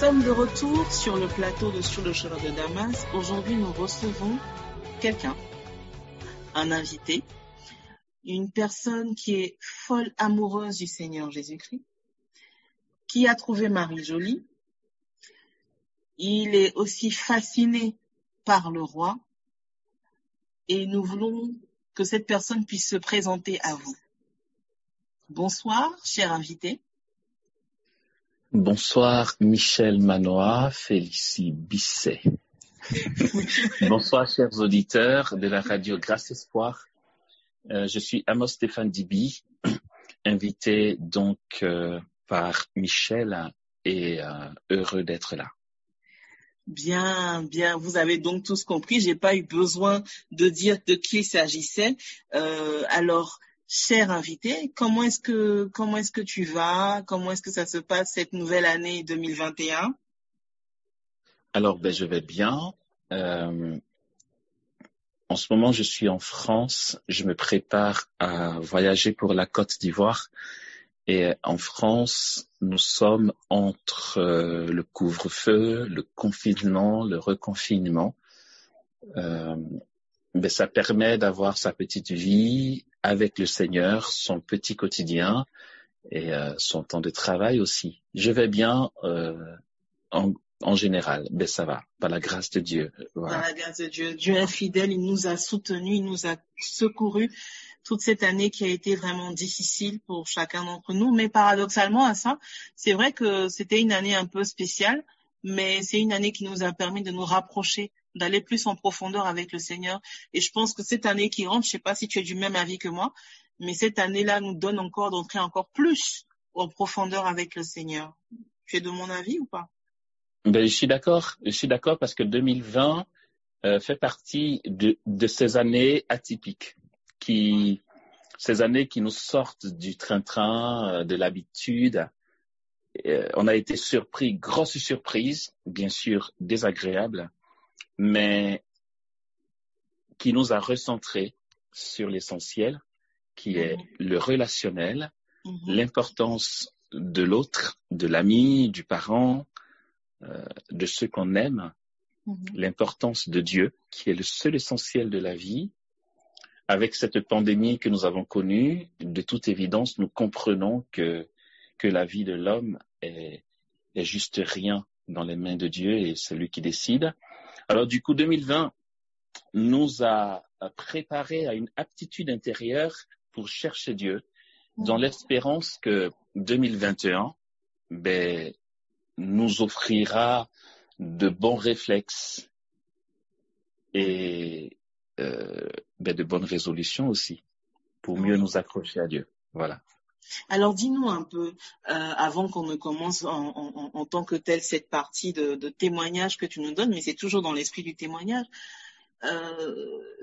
sommes de retour sur le plateau de Sur le chemin de Damas. Aujourd'hui, nous recevons quelqu'un, un invité, une personne qui est folle amoureuse du Seigneur Jésus-Christ, qui a trouvé Marie jolie. Il est aussi fasciné par le roi et nous voulons que cette personne puisse se présenter à vous. Bonsoir, cher invité. Bonsoir Michel Manoa, Félicie Bisset. Bonsoir chers auditeurs de la radio Grâce Espoir. Je suis Amos Stéphane Dibi, invité donc par Michel et heureux d'être là. Bien, vous avez donc tous compris, j'ai pas eu besoin de dire de qui il s'agissait. Alors, cher invité, comment est-ce que tu vas? Comment est-ce que ça se passe cette nouvelle année 2021? Alors, je vais bien. En ce moment, je suis en France. Je me prépare à voyager pour la Côte d'Ivoire. Et en France, nous sommes entre le couvre-feu, le confinement, le reconfinement. Ça permet d'avoir sa petite vie avec le Seigneur, son petit quotidien et son temps de travail aussi. Je vais bien en général, ça va, par la grâce de Dieu. Voilà. Par la grâce de Dieu. Dieu est fidèle, il nous a soutenus, il nous a secourus toute cette année qui a été vraiment difficile pour chacun d'entre nous. Mais paradoxalement à ça, c'est vrai que c'était une année un peu spéciale, mais c'est une année qui nous a permis de nous rapprocher, d'aller plus en profondeur avec le Seigneur. Et je pense que cette année qui rentre, je sais pas si tu es du même avis que moi, mais cette année-là nous donne encore d'entrer encore plus en profondeur avec le Seigneur. Tu es de mon avis ou pas? Je suis d'accord parce que 2020 fait partie de ces années atypiques, ces années qui nous sortent du train-train, de l'habitude. On a été surpris, grosse surprise, bien sûr désagréable, mais qui nous a recentrés sur l'essentiel, qui est le relationnel, l'importance de l'autre, de l'ami, du parent, de ceux qu'on aime, l'importance de Dieu, qui est le seul essentiel de la vie. Avec cette pandémie que nous avons connue, de toute évidence, nous comprenons que la vie de l'homme est juste rien dans les mains de Dieu et c'est lui qui décide. Alors du coup, 2020 nous a préparé à une aptitude intérieure pour chercher Dieu, dans l'espérance que 2021 nous offrira de bons réflexes et de bonnes résolutions aussi, pour mieux nous accrocher à Dieu. Voilà. Alors dis-nous un peu, avant qu'on ne commence en tant que tel cette partie de témoignage que tu nous donnes, mais c'est toujours dans l'esprit du témoignage,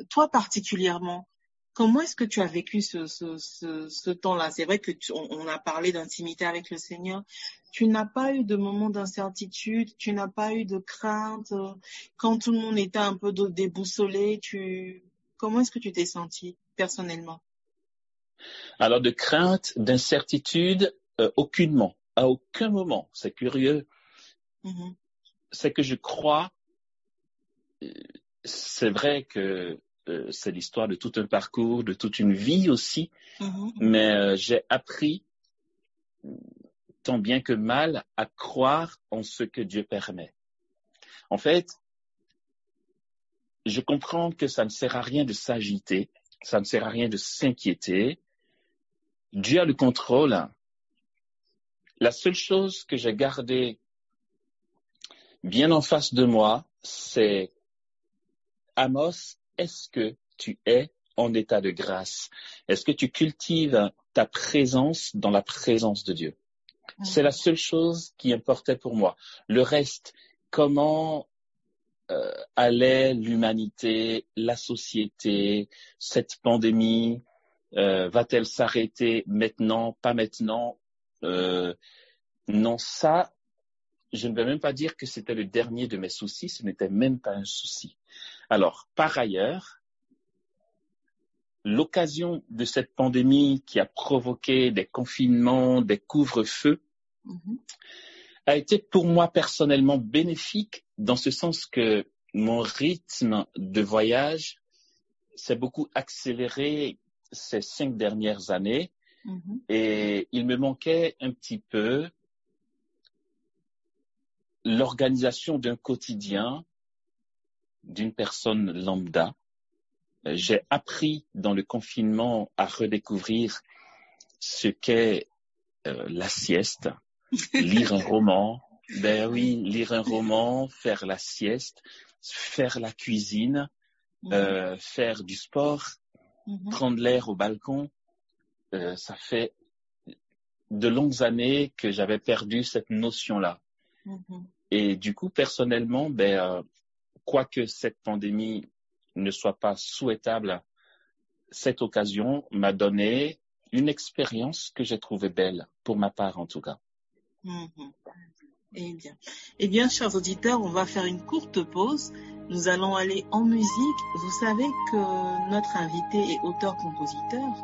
toi particulièrement, comment est-ce que tu as vécu ce temps-là? C'est vrai que on a parlé d'intimité avec le Seigneur. Tu n'as pas eu de moments d'incertitude, tu n'as pas eu de crainte quand tout le monde était un peu déboussolé. Comment est-ce que tu t'es senti personnellement? Alors de crainte, d'incertitude, aucunement, à aucun moment. C'est curieux. C'est que je crois, c'est vrai que c'est l'histoire de tout un parcours, de toute une vie aussi, mais j'ai appris, tant bien que mal, à croire en ce que Dieu permet. En fait, je comprends que ça ne sert à rien de s'agiter, ça ne sert à rien de s'inquiéter. Dieu a le contrôle. La seule chose que j'ai gardée bien en face de moi, c'est Amos, est-ce que tu es en état de grâce? Est-ce que tu cultives ta présence dans la présence de Dieu? C'est la seule chose qui importait pour moi. Le reste, comment allait l'humanité, la société, cette pandémie, va-t-elle s'arrêter maintenant, pas maintenant? Non, ça, je ne vais même pas dire que c'était le dernier de mes soucis, ce n'était même pas un souci. Alors, par ailleurs, l'occasion de cette pandémie qui a provoqué des confinements, des couvre-feux, a été pour moi personnellement bénéfique dans ce sens que mon rythme de voyage s'est beaucoup accéléré ces 5 dernières années et il me manquait un petit peu l'organisation d'un quotidien d'une personne lambda. J'ai appris dans le confinement à redécouvrir ce qu'est la sieste, lire un roman. Ben oui, lire un roman, faire la sieste, faire la cuisine, faire du sport, prendre l'air au balcon. Ça fait de longues années que j'avais perdu cette notion-là. Et du coup, personnellement, quoique cette pandémie ne soit pas souhaitable, cette occasion m'a donné une expérience que j'ai trouvée belle, pour ma part en tout cas. Eh bien, chers auditeurs, on va faire une courte pause. Nous allons aller en musique. Vous savez que notre invité est auteur-compositeur.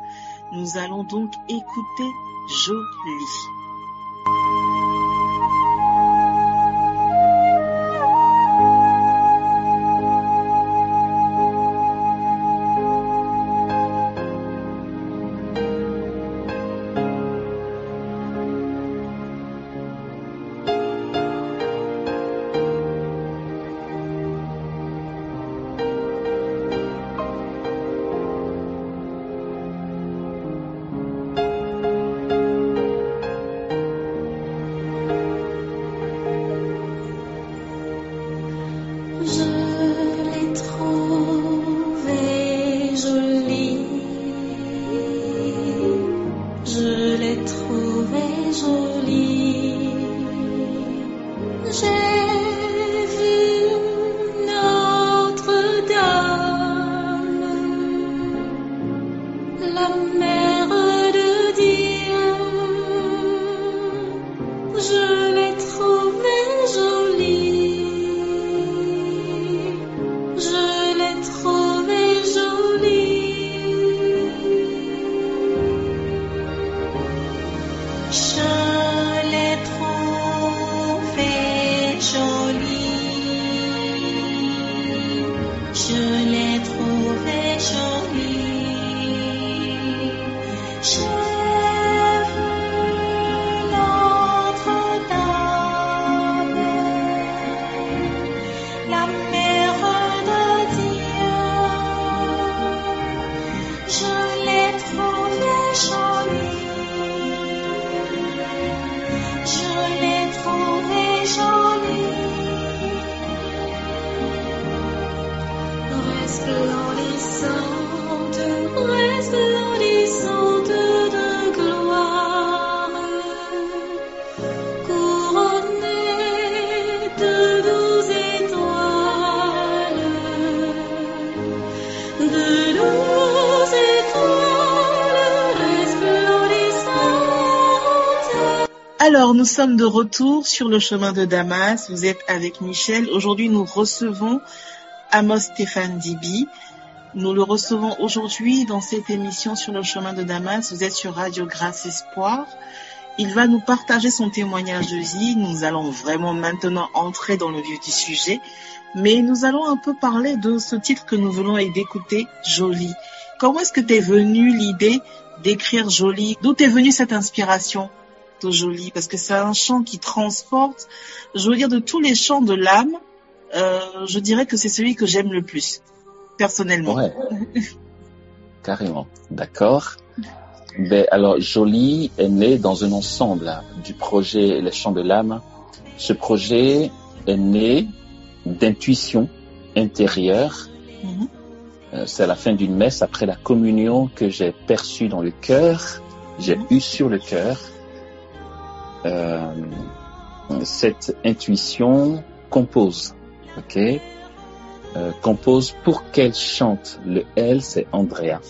Nous allons donc écouter Jolie. Alors, nous sommes de retour sur le chemin de Damas. Vous êtes avec Michel. Aujourd'hui, nous recevons Amos Stéphane Dibi. Nous le recevons aujourd'hui dans cette émission sur le chemin de Damas. Vous êtes sur Radio Grâce Espoir. Il va nous partager son témoignage de vie. Nous allons vraiment maintenant entrer dans le vif du sujet. Mais nous allons un peu parler de ce titre que nous venons d'écouter, Jolie. Comment est-ce que t'es venue l'idée d'écrire Jolie? D'où t'es venue cette inspiration de Jolie? Parce que c'est un chant qui transporte. Je veux dire, de tous les chants de l'âme, je dirais que c'est celui que j'aime le plus, personnellement. Ouais, carrément. D'accord. Alors, Jolie est né dans un ensemble du projet Les Chants de l'âme. Ce projet est né d'intuition intérieure. C'est à la fin d'une messe, après la communion, que j'ai perçu dans le cœur, j'ai eu sur le cœur cette intuition compose, compose pour qu'elle chante. Le elle, c'est Andrea.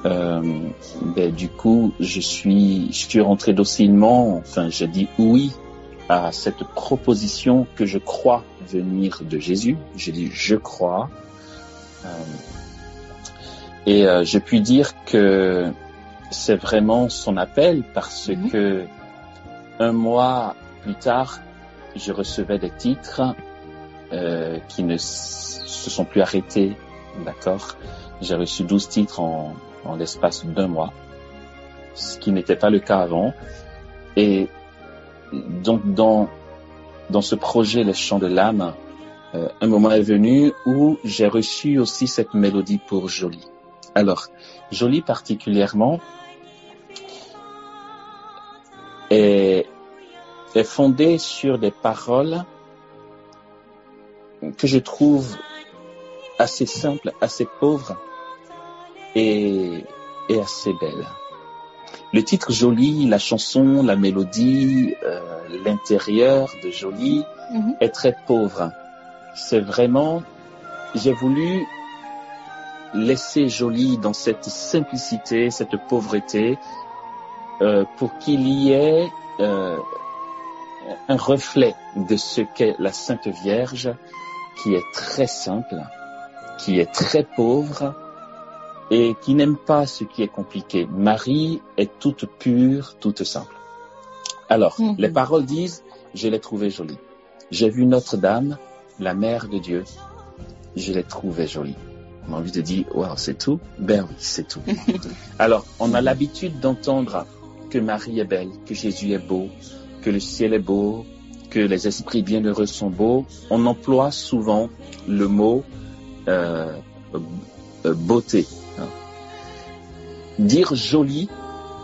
Du coup, je suis rentré docilement, j'ai dit oui à cette proposition que je crois venir de Jésus. J'ai dit je crois. Et je puis dire que c'est vraiment son appel parce que un mois plus tard, je recevais des titres qui ne se sont plus arrêtés, d'accord. J'ai reçu 12 titres en l'espace d'1 mois, ce qui n'était pas le cas avant. Et donc dans ce projet Les Chants de l'âme, un moment est venu où j'ai reçu aussi cette mélodie pour Jolie. Alors, Jolie particulièrement est fondée sur des paroles que je trouve assez simples, assez pauvres et assez belles. Le titre Jolie, la chanson, la mélodie, l'intérieur de Jolie est très pauvre. C'est vraiment, j'ai voulu laisser Jolie dans cette simplicité, cette pauvreté, pour qu'il y ait un reflet de ce qu'est la Sainte Vierge, qui est très simple, qui est très pauvre et qui n'aime pas ce qui est compliqué. Marie est toute pure, toute simple. Alors, les paroles disent, je l'ai trouvée jolie. J'ai vu Notre-Dame, la mère de Dieu. Je l'ai trouvée jolie. On a envie de dire, wow, c'est tout? Ben oui, c'est tout. Alors, on a l'habitude d'entendre que Marie est belle, que Jésus est beau, que le ciel est beau, que les esprits bienheureux sont beaux. On emploie souvent le mot beauté. Dire joli,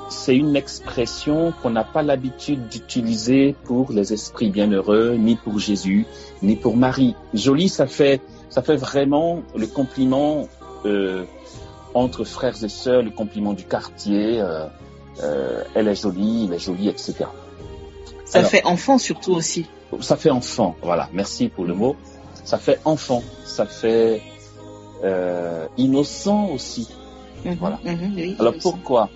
c'est une expression qu'on n'a pas l'habitude d'utiliser pour les esprits bienheureux, ni pour Jésus, ni pour Marie. Joli, ça fait vraiment le compliment entre frères et sœurs, le compliment du quartier. Elle est jolie, il est joli, etc. Ça fait enfant surtout aussi. Ça fait enfant, voilà. Merci pour le mot. Ça fait enfant, ça fait innocent aussi. Voilà. Oui, alors pourquoi?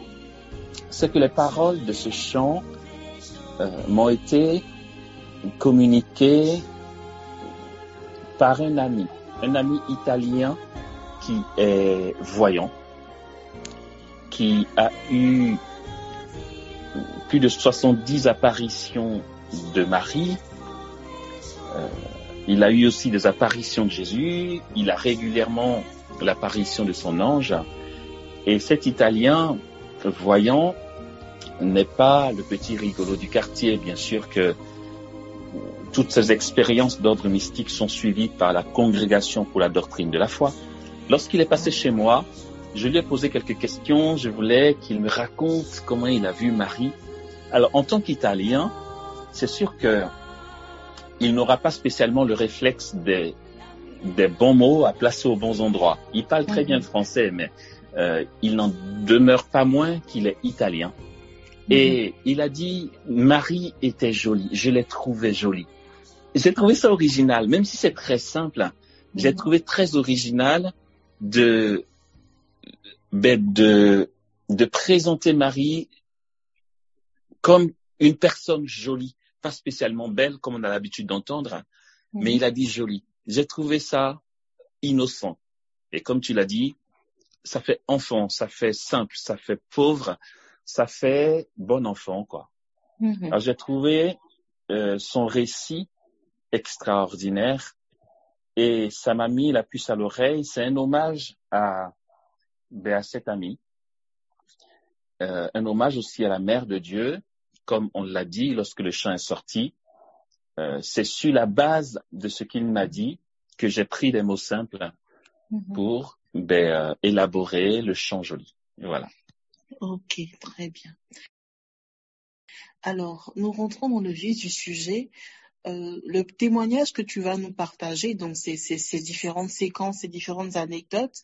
C'est que les paroles de ce chant m'ont été communiquées par un ami italien qui est voyant, qui a eu plus de 70 apparitions de Marie. Il a eu aussi des apparitions de Jésus. Il a régulièrement l'apparition de son ange. Et cet Italien voyant n'est pas le petit rigolo du quartier. Bien sûr que toutes ces expériences d'ordre mystique sont suivies par la Congrégation pour la doctrine de la foi. Lorsqu'il est passé chez moi, je lui ai posé quelques questions. Je voulais qu'il me raconte comment il a vu Marie. Alors, en tant qu'Italien, c'est sûr que il n'aura pas spécialement le réflexe des bons mots à placer aux bons endroits. Il parle très bien le français, mais il n'en demeure pas moins qu'il est italien. Et il a dit, Marie était jolie, je l'ai trouvée jolie. J'ai trouvé ça original, même si c'est très simple. J'ai trouvé très original de présenter Marie comme une personne jolie, pas spécialement belle comme on a l'habitude d'entendre, mais il a dit jolie. J'ai trouvé ça innocent. Et comme tu l'as dit, ça fait enfant, ça fait simple, ça fait pauvre, ça fait bon enfant, quoi. Alors j'ai trouvé son récit extraordinaire et ça m'a mis la puce à l'oreille. C'est un hommage à cet ami, un hommage aussi à la Mère de Dieu, comme on l'a dit lorsque le chant est sorti. C'est sur la base de ce qu'il m'a dit que j'ai pris des mots simples pour élaborer le chant joli. Voilà. Ok, très bien. Alors, nous rentrons dans le vif du sujet. Le témoignage que tu vas nous partager, donc ces différentes séquences, ces différentes anecdotes,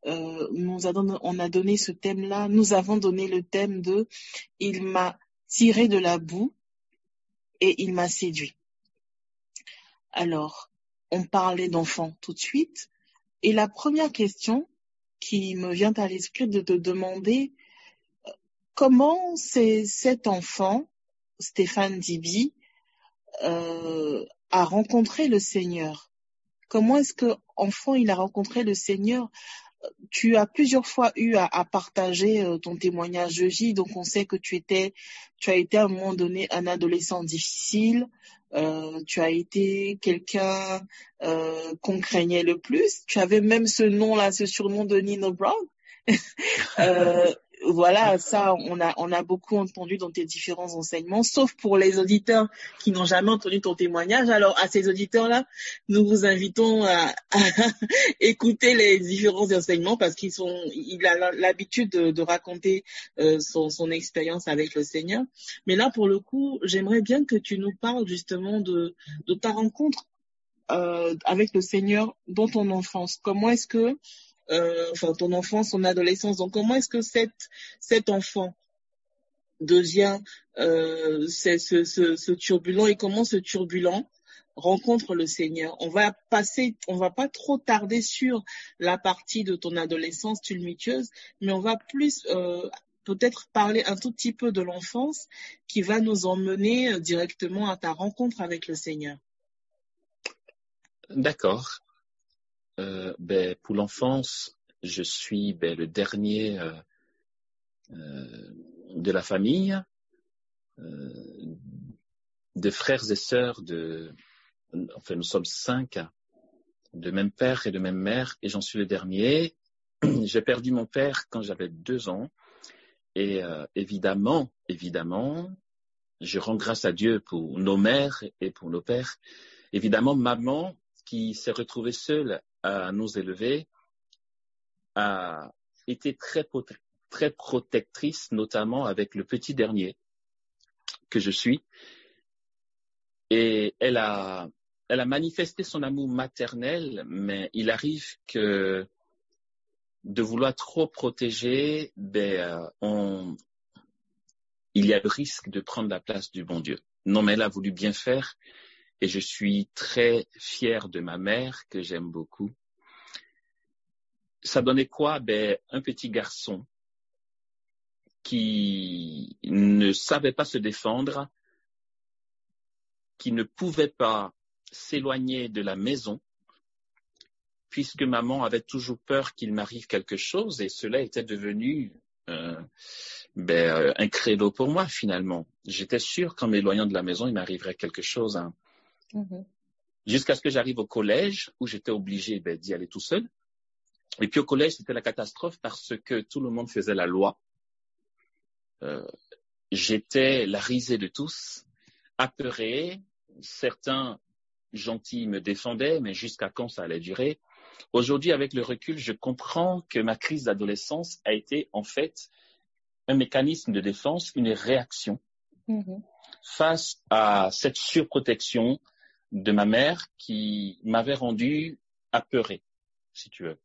on a donné ce thème-là. Nous avons donné le thème de « Il m'a tiré de la boue et il m'a séduit ». Alors, on parlait d'enfant tout de suite. Et la première question qui me vient à l'esprit de te demander comment cet enfant, Stéphane Dibi, a rencontré le Seigneur. Comment est-ce que enfant il a rencontré le Seigneur? tu as plusieurs fois eu à partager ton témoignage de vie, donc on sait que tu as été à un moment donné un adolescent difficile, tu as été quelqu'un qu'on craignait le plus, tu avais même ce nom-là, ce surnom de Nino Brown. Euh, voilà, ça, on a beaucoup entendu dans tes différents enseignements, sauf pour les auditeurs qui n'ont jamais entendu ton témoignage. Alors, à ces auditeurs-là, nous vous invitons à écouter les différents enseignements parce il a l'habitude de raconter son expérience avec le Seigneur. Mais là, pour le coup, j'aimerais bien que tu nous parles justement de ta rencontre avec le Seigneur dans ton enfance. Comment est-ce que ton enfance, ton adolescence. Donc, comment est-ce que cet enfant devient ce turbulent et comment ce turbulent rencontre le Seigneur? On va pas trop tarder sur la partie de ton adolescence tumultueuse, mais on va plus peut-être parler un tout petit peu de l'enfance qui va nous emmener directement à ta rencontre avec le Seigneur. D'accord. Pour l'enfance, je suis le dernier de la famille, de frères et sœurs nous sommes 5, de même père et de même mère, et j'en suis le dernier. J'ai perdu mon père quand j'avais 2 ans, et évidemment, je rends grâce à Dieu pour nos mères et pour nos pères. Évidemment, maman, qui s'est retrouvée seule à nous élever, a été très protectrice, notamment avec le petit dernier que je suis. Et elle a manifesté son amour maternel, mais il arrive que de vouloir trop protéger, il y a le risque de prendre la place du bon Dieu. Non, mais elle a voulu bien faire. Et je suis très fier de ma mère, que j'aime beaucoup. Ça donnait quoi? Un petit garçon qui ne savait pas se défendre, qui ne pouvait pas s'éloigner de la maison, puisque maman avait toujours peur qu'il m'arrive quelque chose, et cela était devenu un credo pour moi, finalement. J'étais sûr qu'en m'éloignant de la maison, il m'arriverait quelque chose. Jusqu'à ce que j'arrive au collège, où j'étais obligé d'y aller tout seul. Et puis au collège, c'était la catastrophe parce que tout le monde faisait la loi. J'étais la risée de tous, apeuré. Certains gentils me défendaient, mais jusqu'à quand ça allait durer? Aujourd'hui, avec le recul, je comprends que ma crise d'adolescence a été en fait un mécanisme de défense, une réaction face à cette surprotection de ma mère qui m'avait rendu apeuré, si tu veux.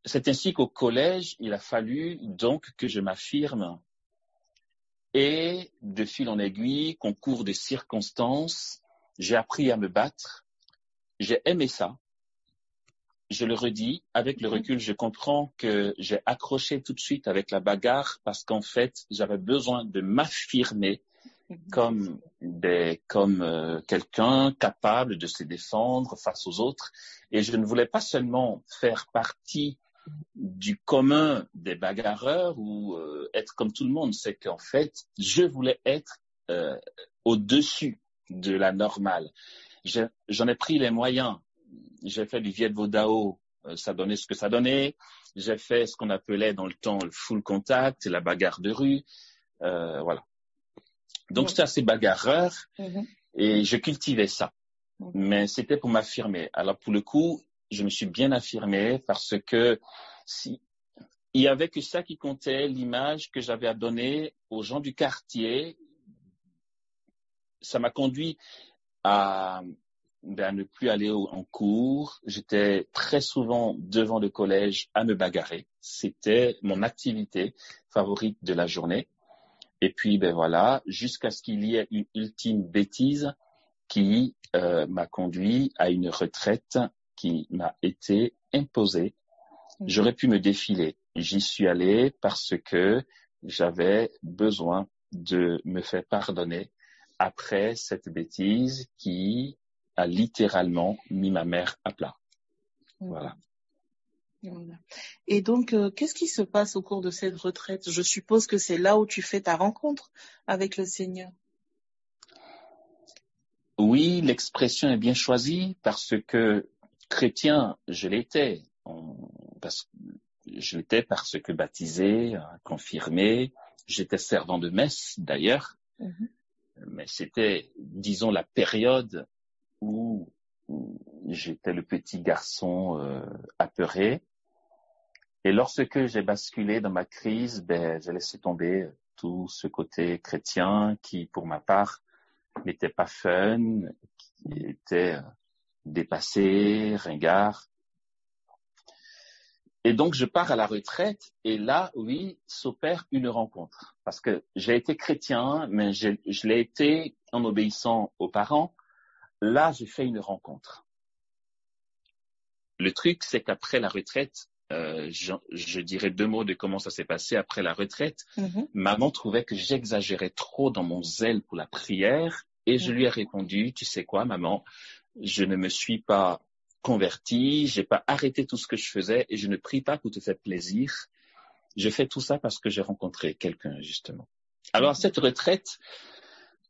C'est ainsi qu'au collège, il a fallu donc que je m'affirme. Et de fil en aiguille, concours de circonstances, j'ai appris à me battre. J'ai aimé ça. Je le redis, avec le recul, je comprends que j'ai accroché tout de suite avec la bagarre parce qu'en fait, j'avais besoin de m'affirmer comme quelqu'un capable de se défendre face aux autres. Et je ne voulais pas seulement faire partie du commun des bagarreurs ou être comme tout le monde. C'est qu'en fait, je voulais être au-dessus de la normale. J'en ai pris les moyens. J'ai fait du Viet Vo Dao, ça donnait ce que ça donnait. J'ai fait ce qu'on appelait dans le temps le full contact, la bagarre de rue. Voilà. Donc, j'étais assez bagarreur et je cultivais ça. Mais c'était pour m'affirmer. Alors, pour le coup, je me suis bien affirmé parce que il y avait que ça qui comptait, l'image que j'avais à donner aux gens du quartier. Ça m'a conduit à ne plus aller en cours. J'étais très souvent devant le collège à me bagarrer. C'était mon activité favorite de la journée. Et puis, voilà, jusqu'à ce qu'il y ait une ultime bêtise qui m'a conduit à une retraite qui m'a été imposée. J'aurais pu me défiler. J'y suis allé parce que j'avais besoin de me faire pardonner après cette bêtise qui a littéralement mis ma mère à plat. Voilà. Voilà. Et donc, qu'est-ce qui se passe au cours de cette retraite? Je suppose que c'est là où tu fais ta rencontre avec le Seigneur. Oui, l'expression est bien choisie parce que chrétien, je l'étais. Je l'étais parce que baptisé, confirmé, j'étais servant de messe d'ailleurs, mais c'était, disons, la période où j'étais le petit garçon apeuré. Et lorsque j'ai basculé dans ma crise, j'ai laissé tomber tout ce côté chrétien qui, pour ma part, n'était pas fun, qui était dépassé, ringard. Et donc, je pars à la retraite et là, oui, s'opère une rencontre. Parce que j'ai été chrétien, mais je l'ai été en obéissant aux parents. Là, j'ai fait une rencontre. Le truc, c'est qu'après la retraite, je dirais 2 mots de comment ça s'est passé après la retraite. Maman trouvait que j'exagérais trop dans mon zèle pour la prière et je lui ai répondu, tu sais quoi, maman, je ne me suis pas converti, j'ai pas arrêté tout ce que je faisais et je ne prie pas pour te faire plaisir. Je fais tout ça parce que j'ai rencontré quelqu'un, justement. Alors, à cette retraite,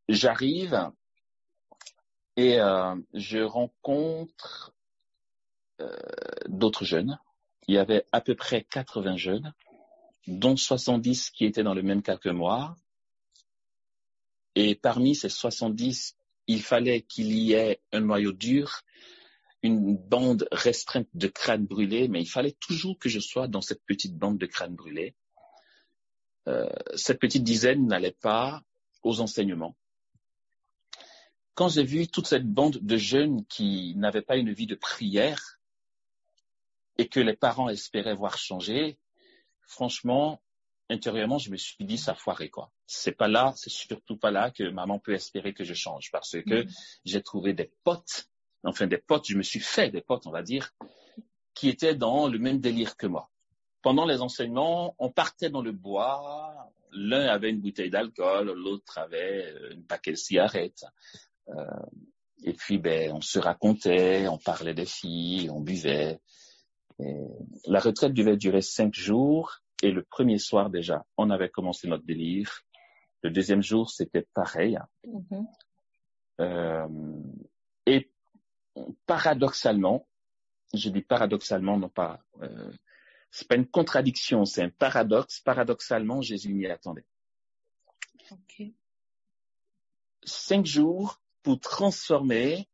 j'arrive et je rencontre d'autres jeunes. Il y avait à peu près 80 jeunes, dont 70 qui étaient dans le même cas que moi. Et parmi ces 70, il fallait qu'il y ait un noyau dur, une bande restreinte de crânes brûlés, mais il fallait toujours que je sois dans cette petite bande de crânes brûlés. Cette petite dizaine n'allait pas aux enseignements. Quand j'ai vu toute cette bande de jeunes qui n'avaient pas une vie de prière et que les parents espéraient voir changer, franchement, intérieurement, je me suis dit, ça foirait, quoi. C'est surtout pas là que maman peut espérer que je change parce que j'ai trouvé des potes, je me suis fait des potes, on va dire, qui étaient dans le même délire que moi. Pendant les enseignements, on partait dans le bois, l'un avait une bouteille d'alcool, l'autre avait un paquet de cigarettes. Et puis, on se racontait, on parlait des filles, on buvait. Et la retraite devait durer 5 jours. Et le premier soir déjà, on avait commencé notre délire. Le deuxième jour, c'était pareil. Et paradoxalement, je dis paradoxalement, non pas, c'est pas une contradiction, c'est un paradoxe. Paradoxalement, Jésus m'y attendait. 5 jours pour transformer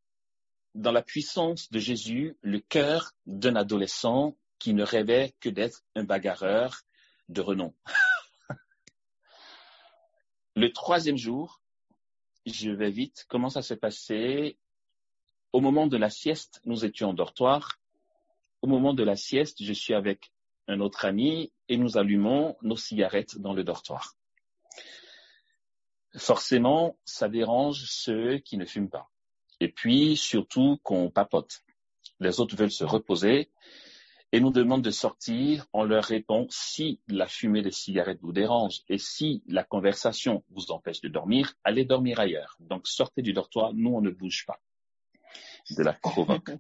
dans la puissance de Jésus le cœur d'un adolescent qui ne rêvait que d'être un bagarreur de renom. Le 3e jour, je vais vite, comment ça s'est passé? Au moment de la sieste, nous étions en dortoir. Au moment de la sieste, je suis avec un autre ami et nous allumons nos cigarettes dans le dortoir. Forcément, ça dérange ceux qui ne fument pas. Et puis, surtout, qu'on papote. Les autres veulent se reposer et nous demandent de sortir. On leur répond, si la fumée des cigarettes vous dérange et si la conversation vous empêche de dormir, allez dormir ailleurs. Donc, sortez du dortoir, nous, on ne bouge pas. De la provoque.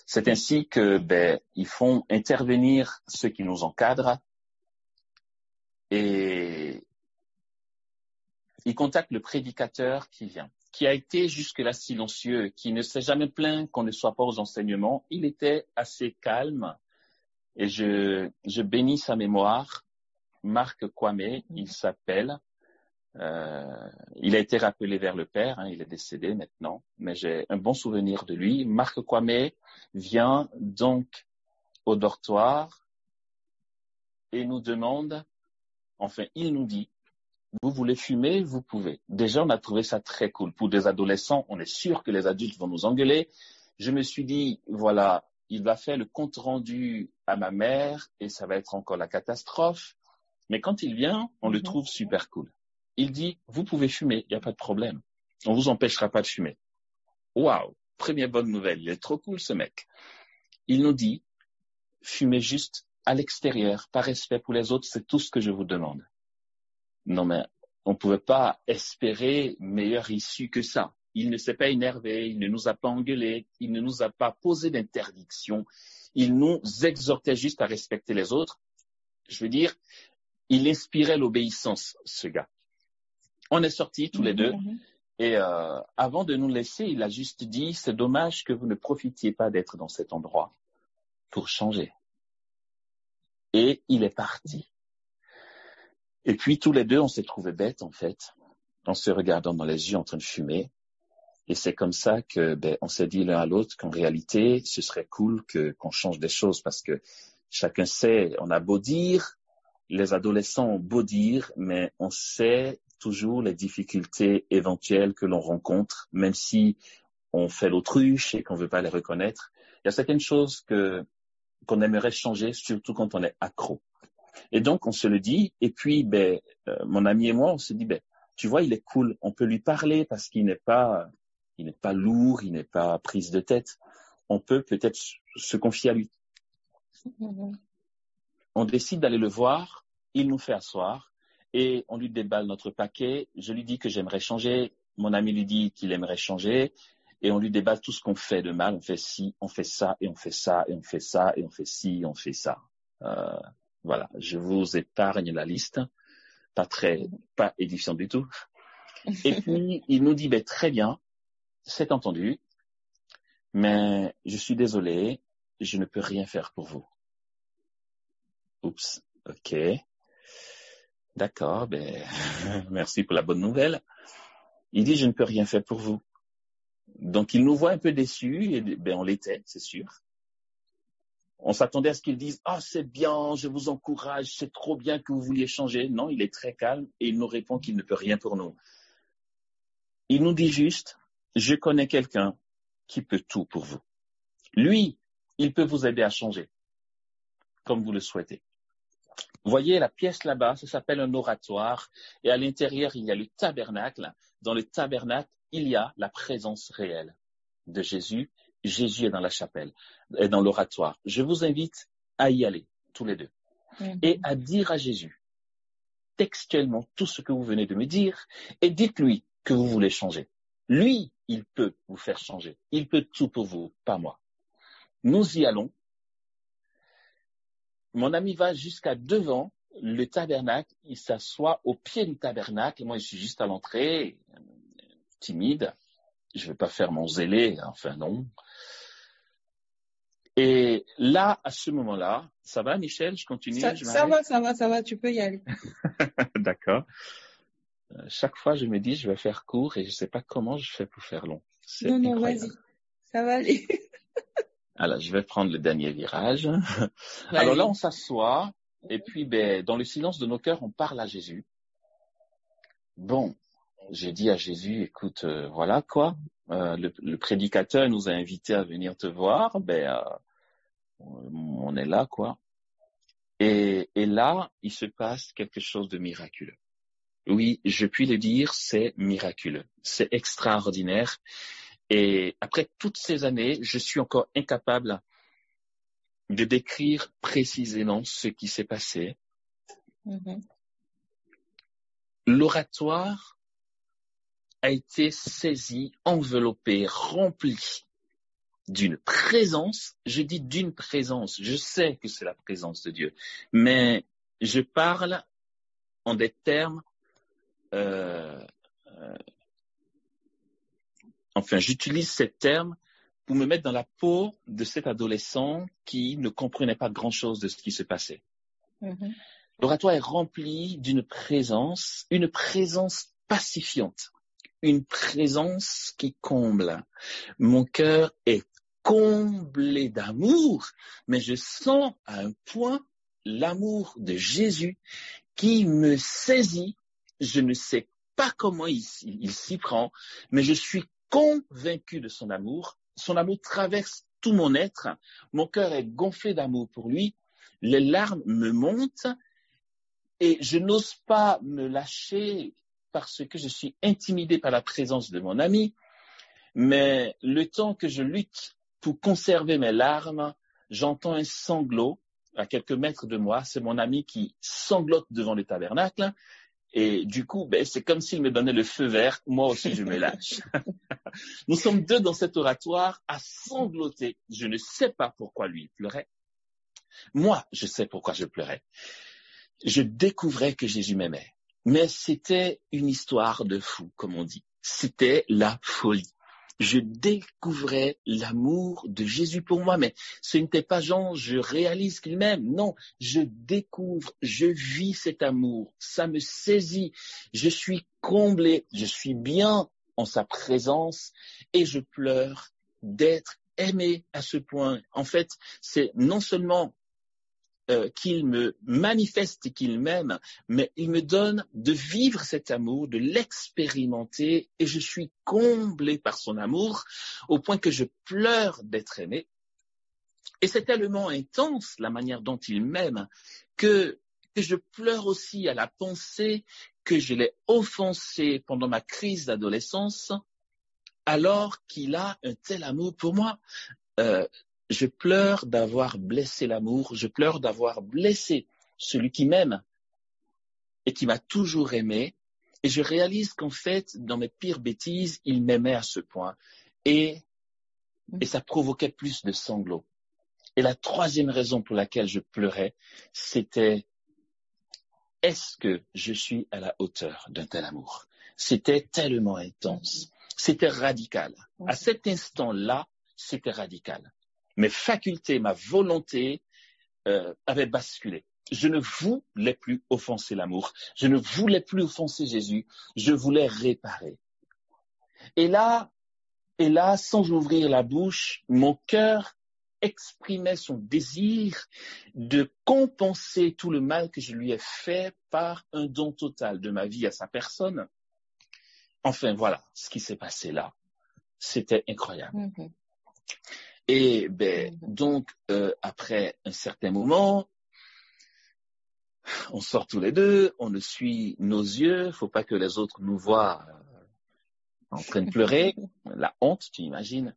C'est ainsi que, ils font intervenir ceux qui nous encadrent et ils contactent le prédicateur qui vient, qui a été jusque-là silencieux, qui ne s'est jamais plaint qu'on ne soit pas aux enseignements. Il était assez calme et je bénis sa mémoire. Marc Kwame, il s'appelle. Il a été rappelé vers le Père, il est décédé maintenant, mais j'ai un bon souvenir de lui. Marc Kwame vient donc au dortoir et nous demande, il nous dit, vous voulez fumer, vous pouvez. Déjà, on a trouvé ça très cool. Pour des adolescents, on est sûr que les adultes vont nous engueuler. Je me suis dit, voilà, il va faire le compte rendu à ma mère et ça va être encore la catastrophe. Mais quand il vient, on le trouve super cool. Il dit, vous pouvez fumer, il n'y a pas de problème. On ne vous empêchera pas de fumer. Waouh, première bonne nouvelle, il est trop cool ce mec. Il nous dit, fumez juste à l'extérieur, par respect pour les autres, c'est tout ce que je vous demande. Non mais, on ne pouvait pas espérer meilleure issue que ça. il ne s'est pas énervé, il ne nous a pas engueulés, il ne nous a pas posé d'interdiction, il nous exhortait juste à respecter les autres. Je veux dire, il inspirait l'obéissance, ce gars. On est sortis tous les deux et avant de nous laisser, il a juste dit, c'est dommage que vous ne profitiez pas d'être dans cet endroit pour changer. Et il est parti. Et puis tous les deux, on s'est trouvés bêtes en fait, en se regardant dans les yeux en train de fumer. Et c'est comme ça que on s'est dit l'un à l'autre qu'en réalité, ce serait cool qu'on change des choses parce que chacun sait, on a beau dire, les adolescents ont beau dire, mais on sait toujours les difficultés éventuelles que l'on rencontre, même si on fait l'autruche et qu'on ne veut pas les reconnaître. Il y a certaines choses qu'on aimerait changer, surtout quand on est accro. Et donc, on se le dit, et puis mon ami et moi, on se dit, tu vois, il est cool, on peut lui parler parce qu'il n'est pas lourd, il n'est pas prise de tête. On peut peut-être se confier à lui. On décide d'aller le voir, il nous fait asseoir et on lui déballe notre paquet. Je lui dis que j'aimerais changer, mon ami lui dit qu'il aimerait changer et on lui déballe tout ce qu'on fait de mal. On fait ci, on fait ça et on fait ça et on fait ça et on fait ci, on fait ça. Voilà, je vous épargne la liste, pas édifiant du tout. Et puis il nous dit très bien, c'est entendu, mais je suis désolé, je ne peux rien faire pour vous. Oups, ok. D'accord, merci pour la bonne nouvelle. Il dit, je ne peux rien faire pour vous. Donc, il nous voit un peu déçus, et on l'était, c'est sûr. On s'attendait à ce qu'il dise, c'est bien, je vous encourage, c'est trop bien que vous vouliez changer. Non, il est très calme et il nous répond qu'il ne peut rien pour nous. Il nous dit juste, je connais quelqu'un qui peut tout pour vous. Lui, il peut vous aider à changer, comme vous le souhaitez. Vous voyez la pièce là-bas, ça s'appelle un oratoire, et à l'intérieur, il y a le tabernacle. Dans le tabernacle, il y a la présence réelle de Jésus. Jésus est dans la chapelle, est dans l'oratoire. Je vous invite à y aller, tous les deux, et à dire à Jésus, textuellement, tout ce que vous venez de me dire, et dites-lui que vous voulez changer. Lui, il peut vous faire changer. Il peut tout pour vous, pas moi. Nous y allons. Mon ami va jusqu'à devant le tabernacle, il s'assoit au pied du tabernacle. Moi, je suis juste à l'entrée, timide. Je ne vais pas faire mon zélé, enfin non. Et là, à ce moment-là, ça va, Michel, je continue? Ça va, tu peux y aller. D'accord. Chaque fois, je me dis, je vais faire court et je ne sais pas comment je fais pour faire long. C'est incroyable. Vas-y, ça va aller. Alors, je vais prendre le dernier virage. Alors là, on s'assoit et puis, dans le silence de nos cœurs, on parle à Jésus. Bon, j'ai dit à Jésus, écoute, voilà quoi, le prédicateur nous a invités à venir te voir, on est là quoi. Et là, il se passe quelque chose de miraculeux. Oui, je puis le dire, c'est miraculeux, c'est extraordinaire. Et après toutes ces années, je suis encore incapable de décrire précisément ce qui s'est passé. L'oratoire a été saisi, enveloppé, rempli d'une présence. Je dis d'une présence, je sais que c'est la présence de Dieu, mais je parle en des termes, j'utilise ces termes pour me mettre dans la peau de cet adolescent qui ne comprenait pas grand-chose de ce qui se passait. L'oratoire est rempli d'une présence, une présence pacifiante, une présence qui comble. Mon cœur est comblé d'amour, mais je sens à un point l'amour de Jésus qui me saisit. Je ne sais pas comment il s'y prend, mais je suis convaincu de son amour. Son amour traverse tout mon être. Mon cœur est gonflé d'amour pour lui. Les larmes me montent et je n'ose pas me lâcher parce que je suis intimidé par la présence de mon ami. Mais le temps que je lutte pour conserver mes larmes, j'entends un sanglot à quelques mètres de moi. C'est mon ami qui sanglote devant le tabernacle. Et du coup, c'est comme s'il me donnait le feu vert. Moi aussi, je me lâche. Nous sommes deux dans cet oratoire à sangloter. Je ne sais pas pourquoi lui pleurait. Moi, je sais pourquoi je pleurais. Je découvrais que Jésus m'aimait. Mais c'était une histoire de fou, comme on dit. C'était la folie. Je découvrais l'amour de Jésus pour moi, mais ce n'était pas genre je réalise qu'il m'aime. Non, je découvre, je vis cet amour. Ça me saisit. Je suis comblé, je suis bien en sa présence et je pleure d'être aimé à ce point. En fait, c'est non seulement qu'il me manifeste qu'il m'aime, mais il me donne de vivre cet amour, de l'expérimenter, et je suis comblé par son amour, au point que je pleure d'être aimé. Et c'est tellement intense la manière dont il m'aime que je pleure aussi à la pensée que je l'ai offensé pendant ma crise d'adolescence, alors qu'il a un tel amour pour moi. Je pleure d'avoir blessé l'amour, je pleure d'avoir blessé celui qui m'aime et qui m'a toujours aimé. Et je réalise qu'en fait, dans mes pires bêtises, il m'aimait à ce point. Et ça provoquait plus de sanglots. Et la troisième raison pour laquelle je pleurais, c'était est-ce que je suis à la hauteur d'un tel amour? C'était tellement intense. C'était radical. À cet instant-là, c'était radical. Mes facultés, ma volonté avaient basculé. Je ne voulais plus offenser l'amour. Je ne voulais plus offenser Jésus. Je voulais réparer. Et là, sans ouvrir la bouche, mon cœur exprimait son désir de compenser tout le mal que je lui ai fait par un don total de ma vie à sa personne. Enfin, voilà ce qui s'est passé là. C'était incroyable. Et donc, après un certain moment, on sort tous les deux, on essuie nos yeux, faut pas que les autres nous voient en train de pleurer, la honte, tu imagines.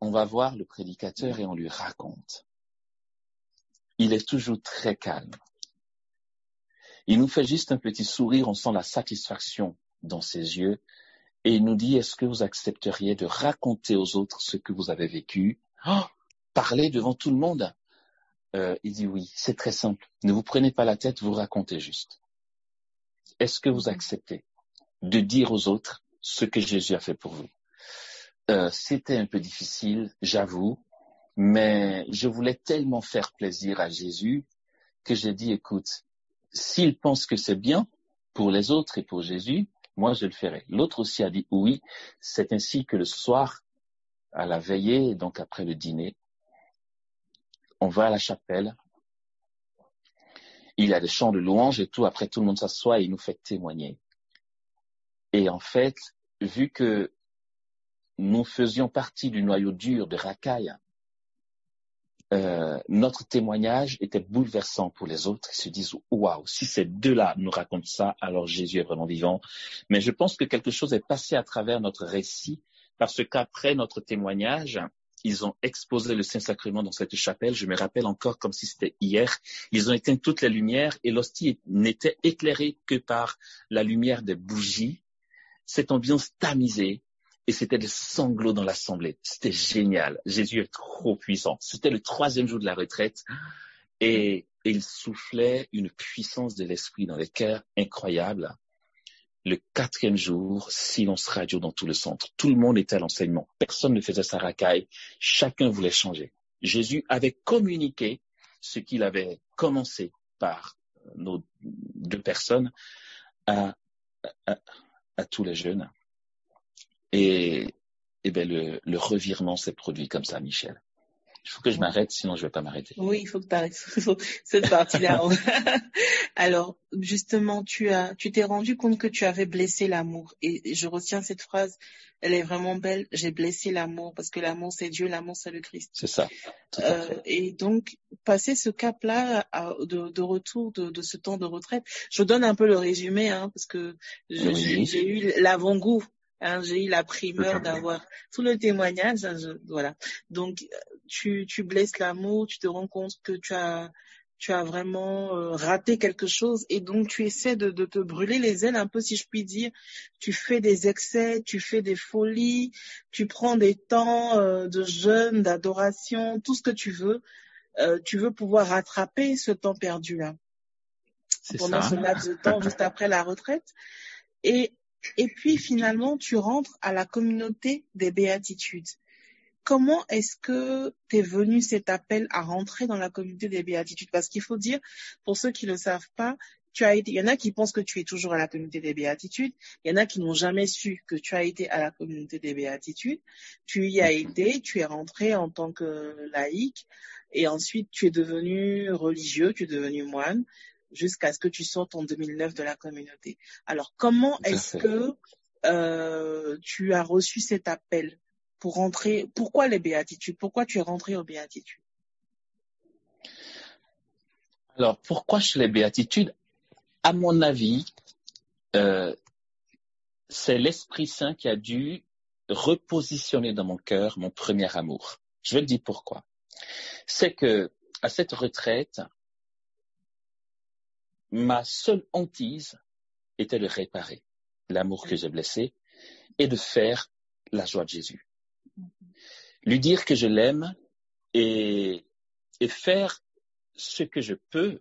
On va voir le prédicateur et on lui raconte. Il est toujours très calme. Il nous fait juste un petit sourire, on sent la satisfaction dans ses yeux et il nous dit, est-ce que vous accepteriez de raconter aux autres ce que vous avez vécu? Parler devant tout le monde. Il dit oui, c'est très simple. Ne vous prenez pas la tête, vous racontez juste. Est-ce que vous acceptez de dire aux autres ce que Jésus a fait pour vous? C'était un peu difficile, j'avoue, mais je voulais tellement faire plaisir à Jésus que j'ai dit, écoute, s'il pense que c'est bien pour les autres et pour Jésus, moi je le ferai. L'autre aussi a dit oui. C'est ainsi que le soir, à la veillée, donc après le dîner, on va à la chapelle, il y a des chants de louanges et tout, après tout le monde s'assoit et il nous fait témoigner. Et en fait, vu que nous faisions partie du noyau dur de Racaille, notre témoignage était bouleversant pour les autres. Ils se disent, waouh, si ces deux-là nous racontent ça, alors Jésus est vraiment vivant. Mais je pense que quelque chose est passé à travers notre récit, parce qu'après notre témoignage, ils ont exposé le Saint-Sacrement dans cette chapelle. Je me rappelle encore comme si c'était hier. Ils ont éteint toutes les lumières et l'hostie n'était éclairée que par la lumière des bougies. Cette ambiance tamisée. Et c'était des sanglots dans l'assemblée. C'était génial. Jésus est trop puissant. C'était le 3e jour de la retraite. Et il soufflait une puissance de l'esprit dans les cœurs incroyable. Le 4e jour, silence radio dans tout le centre. Tout le monde était à l'enseignement. Personne ne faisait sa racaille. Chacun voulait changer. Jésus avait communiqué ce qu'il avait commencé par nos 2 personnes à tous les jeunes. Et le revirement s'est produit comme ça, Michel. Il faut que je m'arrête, sinon je vais pas m'arrêter. Oui, il faut que tu arrêtes cette partie-là. Alors, justement, tu t'es rendu compte que tu avais blessé l'amour. Et je retiens cette phrase, elle est vraiment belle. J'ai blessé l'amour, parce que l'amour c'est Dieu, l'amour c'est le Christ. C'est ça. Tout à fait. Et donc, passer ce cap-là de retour de ce temps de retraite, je donne un peu le résumé, parce que j'ai eu l'avant-goût. J'ai eu la primeur d'avoir tout le témoignage. Voilà. Donc, tu blesses l'amour, tu te rends compte que tu as tu as vraiment raté quelque chose et donc tu essaies de te brûler les ailes un peu, si je puis dire. Tu fais des excès, tu fais des folies, tu prends des temps de jeûne, d'adoration, tout ce que tu veux. Tu veux pouvoir rattraper ce temps perdu-là C'est pendant ça. ce laps de temps juste après la retraite. Et puis finalement, tu rentres à la communauté des béatitudes. Comment est-ce que t'es venu cet appel à rentrer dans la communauté des béatitudes? Parce qu'il faut dire, pour ceux qui ne le savent pas, il y en a qui pensent que tu es toujours à la communauté des béatitudes. Il y en a qui n'ont jamais su que tu as été à la communauté des béatitudes. Tu y as été, tu es rentré en tant que laïc et ensuite tu es devenu religieux, tu es devenu moine jusqu'à ce que tu sortes en 2009 de la communauté. Alors, comment est-ce que tu as reçu cet appel pour rentrer? Pourquoi les béatitudes? Pourquoi tu es rentré aux béatitudes? Alors, pourquoi chez les béatitudes? À mon avis, c'est l'Esprit Saint qui a dû repositionner dans mon cœur mon premier amour. Je vais te dire pourquoi. C'est que à cette retraite, ma seule hantise était de réparer l'amour que j'ai blessé et de faire la joie de Jésus. Lui dire que je l'aime et faire ce que je peux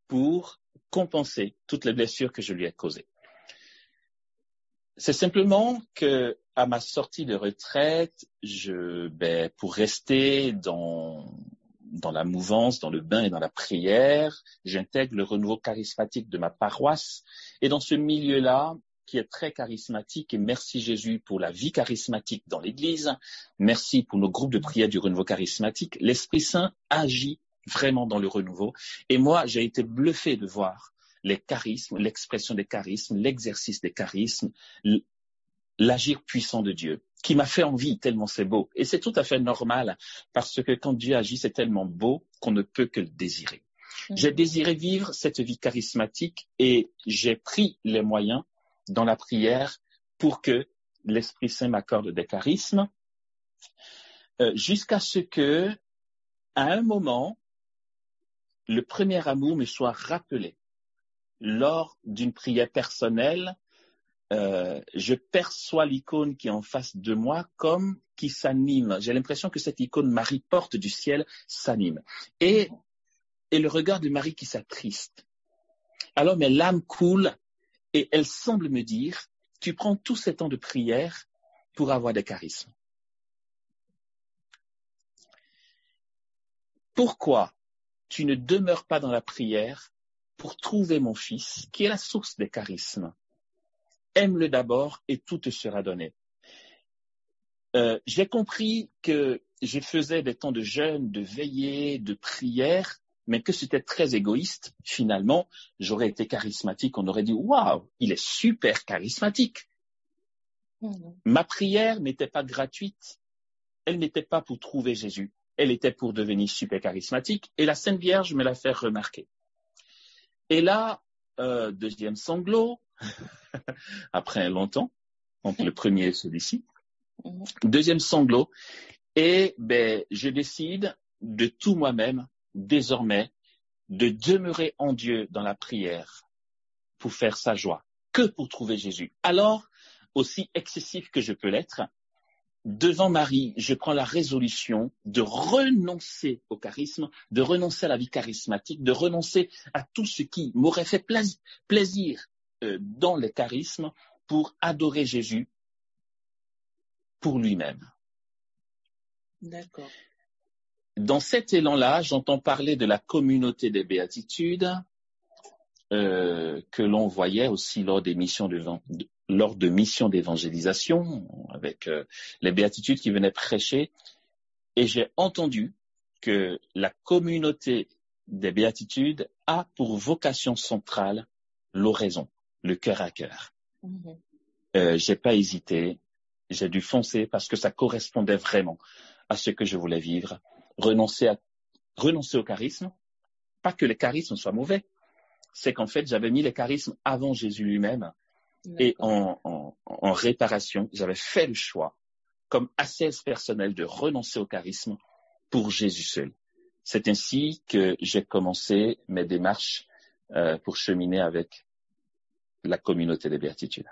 pour compenser toutes les blessures que je lui ai causées. C'est simplement que à ma sortie de retraite, pour rester dans la mouvance, dans le bain et dans la prière, j'intègre le renouveau charismatique de ma paroisse. Et dans ce milieu-là, qui est très charismatique, et merci Jésus pour la vie charismatique dans l'Église, merci pour nos groupes de prière du renouveau charismatique, l'Esprit Saint agit vraiment dans le renouveau. Et moi, j'ai été bluffé de voir les charismes, l'expression des charismes, l'exercice des charismes, l'agir puissant de Dieu, qui m'a fait envie tellement c'est beau. Et c'est tout à fait normal, parce que quand Dieu agit, c'est tellement beau qu'on ne peut que le désirer. J'ai désiré vivre cette vie charismatique et j'ai pris les moyens dans la prière pour que l'Esprit Saint m'accorde des charismes, jusqu'à ce que, à un moment, le premier amour me soit rappelé lors d'une prière personnelle. Je perçois l'icône qui est en face de moi comme qui s'anime. J'ai l'impression que cette icône Marie, porte du ciel, s'anime. Et le regard de Marie qui s'attriste. Alors mes larmes coulent et elle semble me dire, tu prends tous ces temps de prière pour avoir des charismes. Pourquoi tu ne demeures pas dans la prière pour trouver mon fils, qui est la source des charismes? Aime-le d'abord et tout te sera donné. J'ai compris que je faisais des temps de jeûne, de veillée, de prière, mais que c'était très égoïste. Finalement, j'aurais été charismatique, on aurait dit « Waouh, il est super charismatique ». Ma prière n'était pas gratuite, elle n'était pas pour trouver Jésus, elle était pour devenir super charismatique, et la Sainte Vierge me l'a fait remarquer. Et là, deuxième sanglot, après longtemps, entre le premier et celui-ci, deuxième sanglot, et je décide de tout moi-même, désormais, de demeurer en Dieu dans la prière pour faire sa joie, que pour trouver Jésus. Alors, aussi excessif que je peux l'être, devant Marie, je prends la résolution de renoncer au charisme, de renoncer à la vie charismatique, de renoncer à tout ce qui m'aurait fait plaisir dans les charismes pour adorer Jésus pour lui-même. D'accord. Dans cet élan-là, j'entends parler de la communauté des béatitudes que l'on voyait aussi lors des missions de missions d'évangélisation avec les béatitudes qui venaient prêcher. Et j'ai entendu que la communauté des béatitudes a pour vocation centrale l'oraison, le cœur à cœur. J'ai pas hésité, j'ai dû foncer parce que ça correspondait vraiment à ce que je voulais vivre. Renoncer au charisme, pas que les charismes soient mauvais, c'est qu'en fait j'avais mis les charismes avant Jésus lui-même. Et en réparation, j'avais fait le choix, comme ascèse personnelle, de renoncer au charisme pour Jésus seul. c'est ainsi que j'ai commencé mes démarches pour cheminer avec la communauté des béatitudes.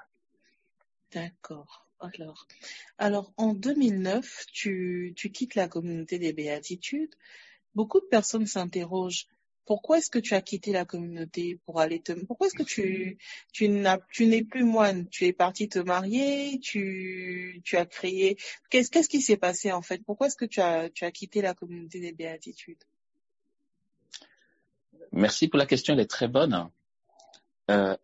D'accord. Alors, en 2009, tu quittes la communauté des béatitudes. Beaucoup de personnes s'interrogent. Pourquoi est-ce que tu as quitté la communauté pourquoi est-ce que tu n'es plus moine? Tu es parti te marier, tu as créé, qu'est-ce qui s'est passé en fait? Pourquoi est-ce que tu as quitté la communauté des béatitudes? Merci pour la question, elle est très bonne. Je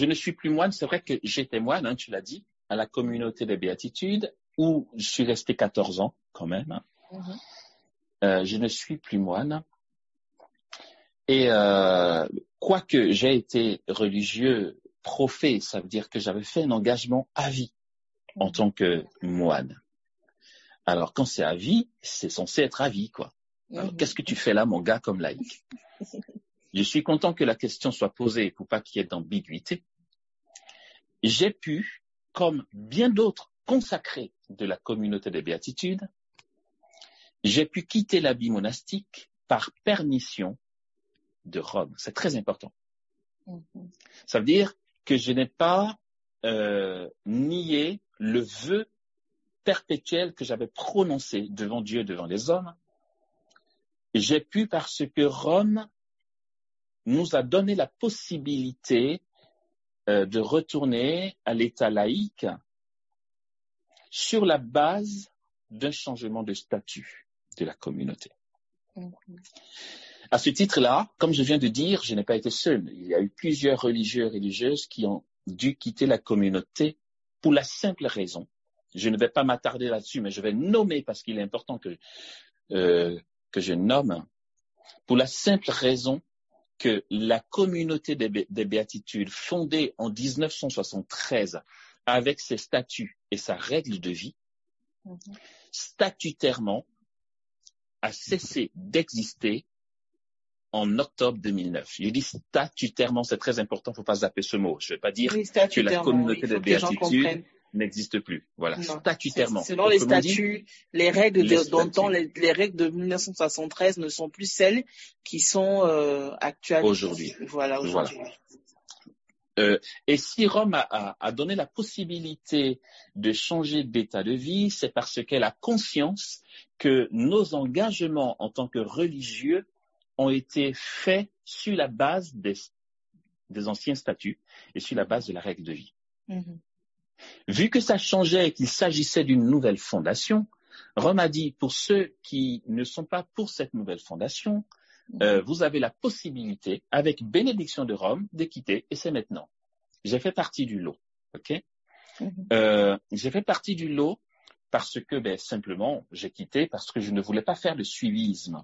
ne suis plus moine, c'est vrai que j'étais moine, hein, tu l'as dit, à la communauté des béatitudes, où je suis resté 14 ans quand même. Je ne suis plus moine. Et quoique j'ai été religieux profet, ça veut dire que j'avais fait un engagement à vie en tant que moine. Alors quand c'est à vie, c'est censé être à vie, quoi. Alors qu'est-ce que tu fais là, mon gars, comme laïc? Je suis content que la question soit posée pour pas qu'il y ait d'ambiguïté. J'ai pu, comme bien d'autres consacrés de la communauté des béatitudes, j'ai pu quitter l'habit monastique par permission de Rome. C'est très important. Ça veut dire que je n'ai pas nié le vœu perpétuel que j'avais prononcé devant Dieu, devant les hommes. J'ai pu parce que Rome nous a donné la possibilité de retourner à l'état laïque sur la base d'un changement de statut de la communauté. À ce titre-là, comme je viens de dire, je n'ai pas été seul. Il y a eu plusieurs religieux et religieuses qui ont dû quitter la communauté pour la simple raison. Je ne vais pas m'attarder là-dessus, mais je vais nommer parce qu'il est important que je nomme. Pour la simple raison que la communauté des béatitudes, fondée en 1973 avec ses statuts et sa règle de vie, statutairement a cessé d'exister en octobre 2009. Je dis statutairement, c'est très important, il ne faut pas zapper ce mot. Je ne vais pas dire que la communauté des béatitudes n'existe plus. Voilà, non, statutairement. Selon les statuts, les règles les règles de 1973 ne sont plus celles qui sont actuelles aujourd'hui. Voilà, aujourd'hui. Et si Rome a donné la possibilité de changer d'état de vie, c'est parce qu'elle a conscience que nos engagements en tant que religieux ont été faits sur la base des anciens statuts et sur la base de la règle de vie. Vu que ça changeait et qu'il s'agissait d'une nouvelle fondation, Rome a dit, pour ceux qui ne sont pas pour cette nouvelle fondation, vous avez la possibilité, avec bénédiction de Rome, de quitter, et c'est maintenant. J'ai fait partie du lot, ok? J'ai fait partie du lot parce que, simplement, j'ai quitté parce que je ne voulais pas faire le suivisme,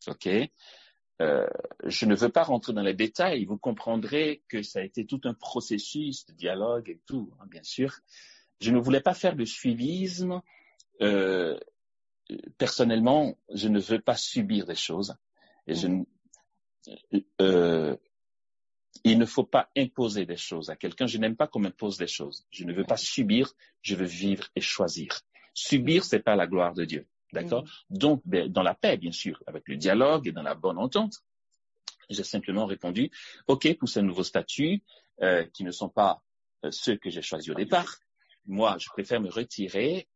ok? Je ne veux pas rentrer dans les détails, vous comprendrez que ça a été tout un processus de dialogue et tout, hein, bien sûr. Je ne voulais pas faire le suivisme. Personnellement, je ne veux pas subir des choses. Et il ne faut pas imposer des choses à quelqu'un. Je n'aime pas qu'on m'impose des choses. Je ne veux pas subir, je veux vivre et choisir. Subir, c'est pas la gloire de Dieu. D'accord? Donc, dans la paix, bien sûr, avec le dialogue et dans la bonne entente, j'ai simplement répondu, OK, pour ces nouveaux statuts qui ne sont pas ceux que j'ai choisis au départ, moi, je préfère me retirer,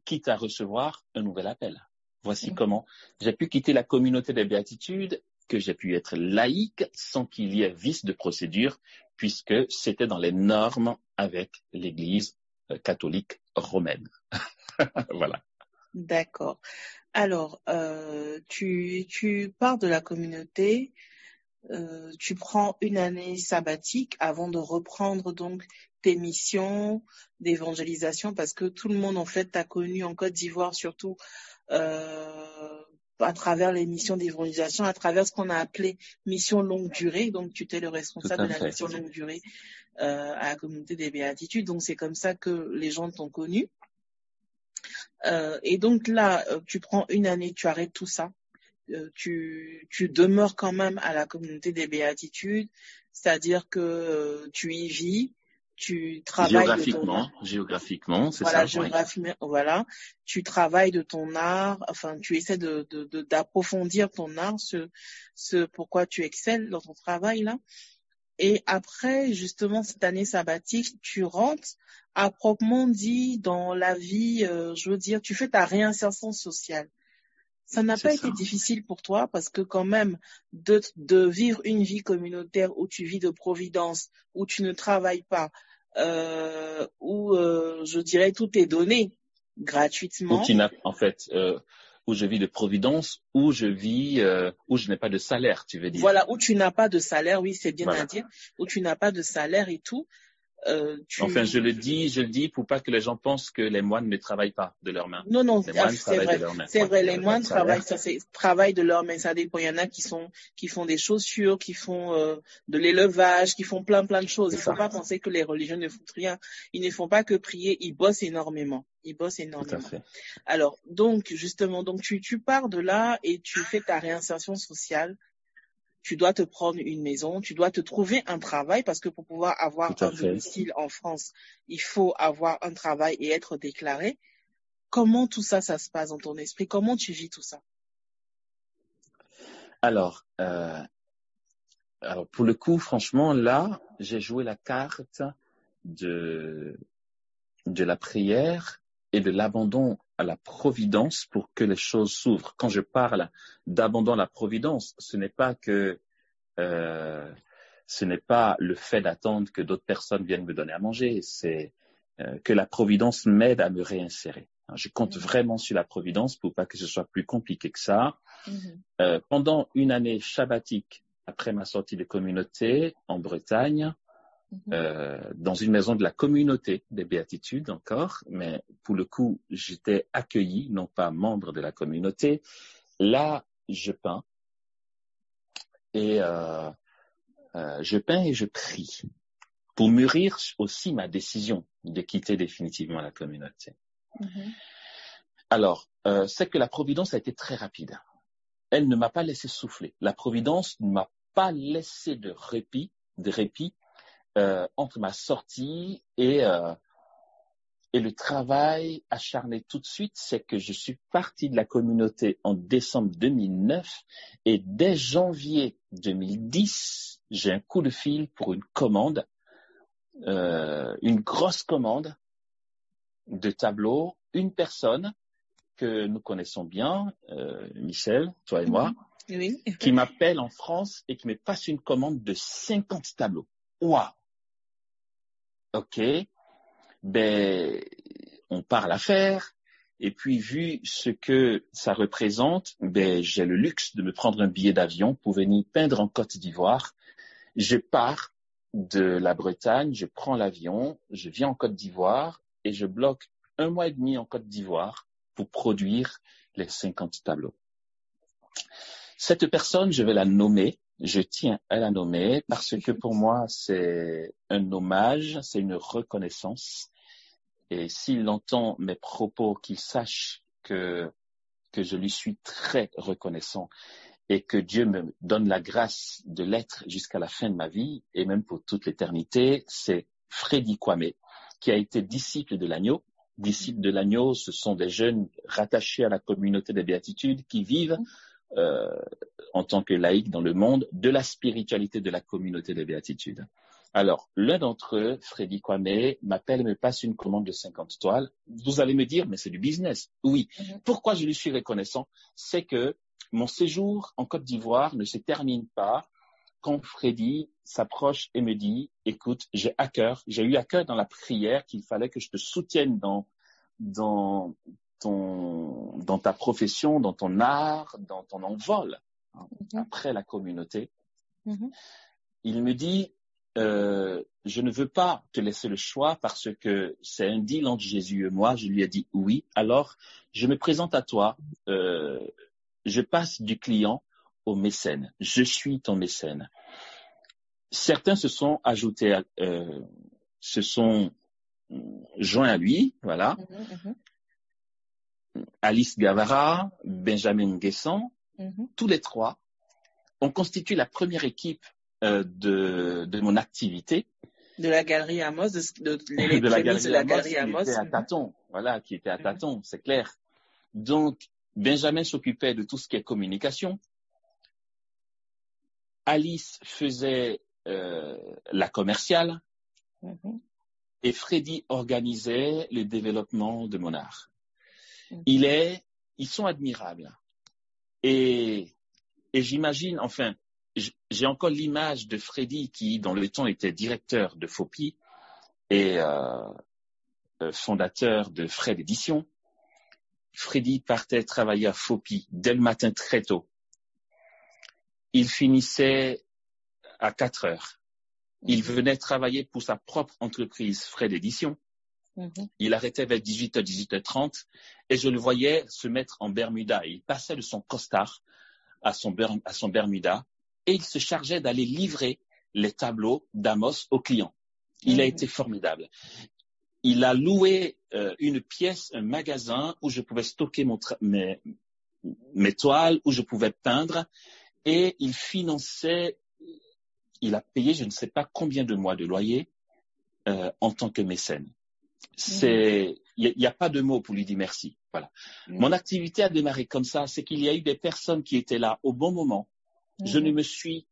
quitte à recevoir un nouvel appel. Voici comment j'ai pu quitter la communauté des béatitudes, que j'ai pu être laïque sans qu'il y ait vice de procédure, puisque c'était dans les normes avec l'Église catholique romaine. Voilà. D'accord. Alors, tu pars de la communauté, tu prends une année sabbatique avant de reprendre donc tes missions d'évangélisation, parce que tout le monde en fait t'a connu en Côte d'Ivoire surtout à travers les missions d'évangélisation, à travers ce qu'on a appelé mission longue durée. Donc tu étais le responsable de la mission longue durée à la communauté des béatitudes. Donc c'est comme ça que les gens t'ont connu. Et donc là, tu prends une année, tu arrêtes tout ça. Tu demeures quand même à la communauté des béatitudes, c'est-à-dire que tu y vis, tu travailles géographiquement, c'est voilà, ça, géographiquement, voilà, tu travailles de ton art, enfin, tu essaies d'approfondir ton art, ce pourquoi tu excelles dans ton travail là. Et après, justement, cette année sabbatique, tu rentres à proprement dit dans la vie, je veux dire, tu fais ta réinsertion sociale. Ça n'a pas été difficile pour toi parce que quand même, de vivre une vie communautaire où tu vis de providence, où tu ne travailles pas, où, je dirais, tout est donné gratuitement. Où je vis de providence, où je n'ai pas de salaire, tu veux dire. Voilà, où tu n'as pas de salaire, oui, c'est bien à dire, où tu n'as pas de salaire et tout. Enfin, je le dis pour pas que les gens pensent que les moines ne travaillent pas de leurs mains. Non, les moines c'est vrai. C'est vrai, les moines travaillent de leurs mains. Ça dépend. Il y en a qui font des chaussures, qui font de l'élevage, qui font plein de choses. Il ne faut pas penser que les religieux ne font rien. Ils ne font pas que prier. Ils bossent énormément. Tout à fait. Alors, donc, justement, tu pars de là et tu fais ta réinsertion sociale. Tu dois te prendre une maison, tu dois te trouver un travail parce que pour pouvoir avoir un domicile en France, il faut avoir un travail et être déclaré. Comment tout ça se passe dans ton esprit? Comment tu vis tout ça? Alors, pour le coup, franchement, là, j'ai joué la carte de la prière et de l'abandon à la providence pour que les choses s'ouvrent. Quand je parle d'abandon à la providence, ce n'est pas le fait d'attendre que d'autres personnes viennent me donner à manger, c'est que la providence m'aide à me réinsérer. Je compte vraiment sur la providence pour pas que ce soit plus compliqué que ça. Pendant une année sabbatique, après ma sortie de communauté en Bretagne, dans une maison de la communauté des Béatitudes encore, mais pour le coup, j'étais accueilli, non pas membre de la communauté. Là, je peins et je prie pour mûrir aussi ma décision de quitter définitivement la communauté. Alors, c'est que la providence a été très rapide. Elle ne m'a pas laissé souffler. La providence ne m'a pas laissé de répit entre ma sortie et le travail acharné tout de suite. C'est que je suis parti de la communauté en décembre 2009 et dès janvier 2010, j'ai un coup de fil pour une commande, une grosse commande de tableaux, une personne que nous connaissons bien, Michel, toi et moi, oui. qui m'appelle en France et qui me passe une commande de 50 tableaux. Waouh! Ok, ben, on part l'affaire, et puis vu ce que ça représente, ben, j'ai le luxe de me prendre un billet d'avion pour venir peindre en Côte d'Ivoire. Je pars de la Bretagne, je prends l'avion, je viens en Côte d'Ivoire et je bloque 1 mois et demi en Côte d'Ivoire pour produire les 50 tableaux. Cette personne, je vais la nommer, je tiens à la nommer parce que pour moi, c'est un hommage, c'est une reconnaissance. Et s'il entend mes propos, qu'il sache que je lui suis très reconnaissant et que Dieu me donne la grâce de l'être jusqu'à la fin de ma vie et même pour toute l'éternité, c'est Freddy Kwame, qui a été disciple de l'agneau. Disciples de l'agneau, ce sont des jeunes rattachés à la communauté des béatitudes qui vivent en tant que laïcs dans le monde de la spiritualité de la communauté des béatitudes. Alors, l'un d'entre eux, Freddy Kwame, m'appelle et me passe une commande de 50 toiles. Vous allez me dire, mais c'est du business. Oui. Pourquoi je lui suis reconnaissant? C'est que mon séjour en Côte d'Ivoire ne se termine pas quand Freddy s'approche et me dit, écoute, j'ai eu à cœur dans la prière qu'il fallait que je te soutienne dans ta profession, dans ton art, dans ton envol, après la communauté. Il me dit, je ne veux pas te laisser le choix parce que c'est un deal entre Jésus et moi. Je lui ai dit oui. Alors, je me présente à toi. Je passe du client au mécène. Je suis ton mécène. Certains se sont ajoutés, se sont joints à lui, voilà. Alice Gavara, Benjamin Guesson, tous les trois, on constitue la première équipe de mon activité. De la galerie Amos, les de la prémices de galerie la Amos galerie qui Amos. était à tâtons. Voilà, qui était à tâtons, c'est clair. Donc, Benjamin s'occupait de tout ce qui est communication. Alice faisait la commerciale. Et Freddy organisait le développement de Monarch. Ils sont admirables. Et j'imagine, enfin, j'ai encore l'image de Freddy qui, dans le temps, était directeur de Fopi et fondateur de Fred Édition. Freddy partait travailler à Fopi dès le matin très tôt. Il finissait à 4 heures. Il venait travailler pour sa propre entreprise Fred Édition. Il arrêtait vers 18h, 18h30 et je le voyais se mettre en Bermuda. Il passait de son costard à son Bermuda et il se chargeait d'aller livrer les tableaux d'Amos aux clients. Il a été formidable. Il a loué une pièce, un magasin où je pouvais stocker mes toiles, où je pouvais peindre et il a payé je ne sais pas combien de mois de loyer en tant que mécène. Il n'y a pas de mots pour lui dire merci. Voilà. Mon activité a démarré comme ça, c'est qu'il y a eu des personnes qui étaient là au bon moment. Je ne me suis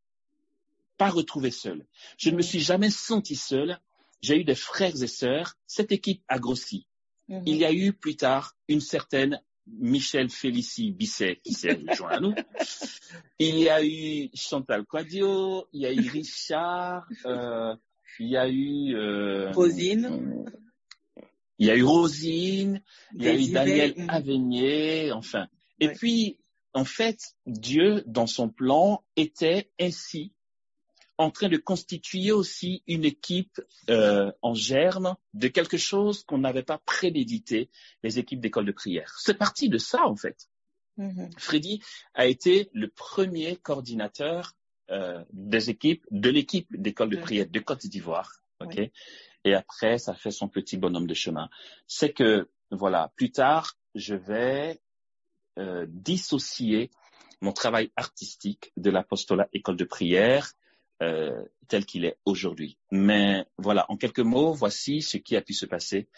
pas retrouvé seul. Je ne me suis jamais senti seul. J'ai eu des frères et sœurs. Cette équipe a grossi. Il y a eu plus tard une certaine Michel Félicie Bisset qui s'est rejoint à nous. Il y a eu Chantal Quadio, il y a eu Richard, il y a eu Rosine. Il y a eu Rosine, il y a eu Daniel Avenier, enfin. Et puis, en fait, Dieu, dans son plan, était ainsi en train de constituer aussi une équipe en germe de quelque chose qu'on n'avait pas prémédité, les équipes d'école de prière. C'est parti de ça, en fait. Freddy a été le premier coordinateur de l'équipe d'école de prière de Côte d'Ivoire. Okay? Et après, ça fait son petit bonhomme de chemin. C'est que, voilà, plus tard, je vais dissocier mon travail artistique de l'apostolat école de prière tel qu'il est aujourd'hui. Mais voilà, en quelques mots, voici ce qui a pu se passer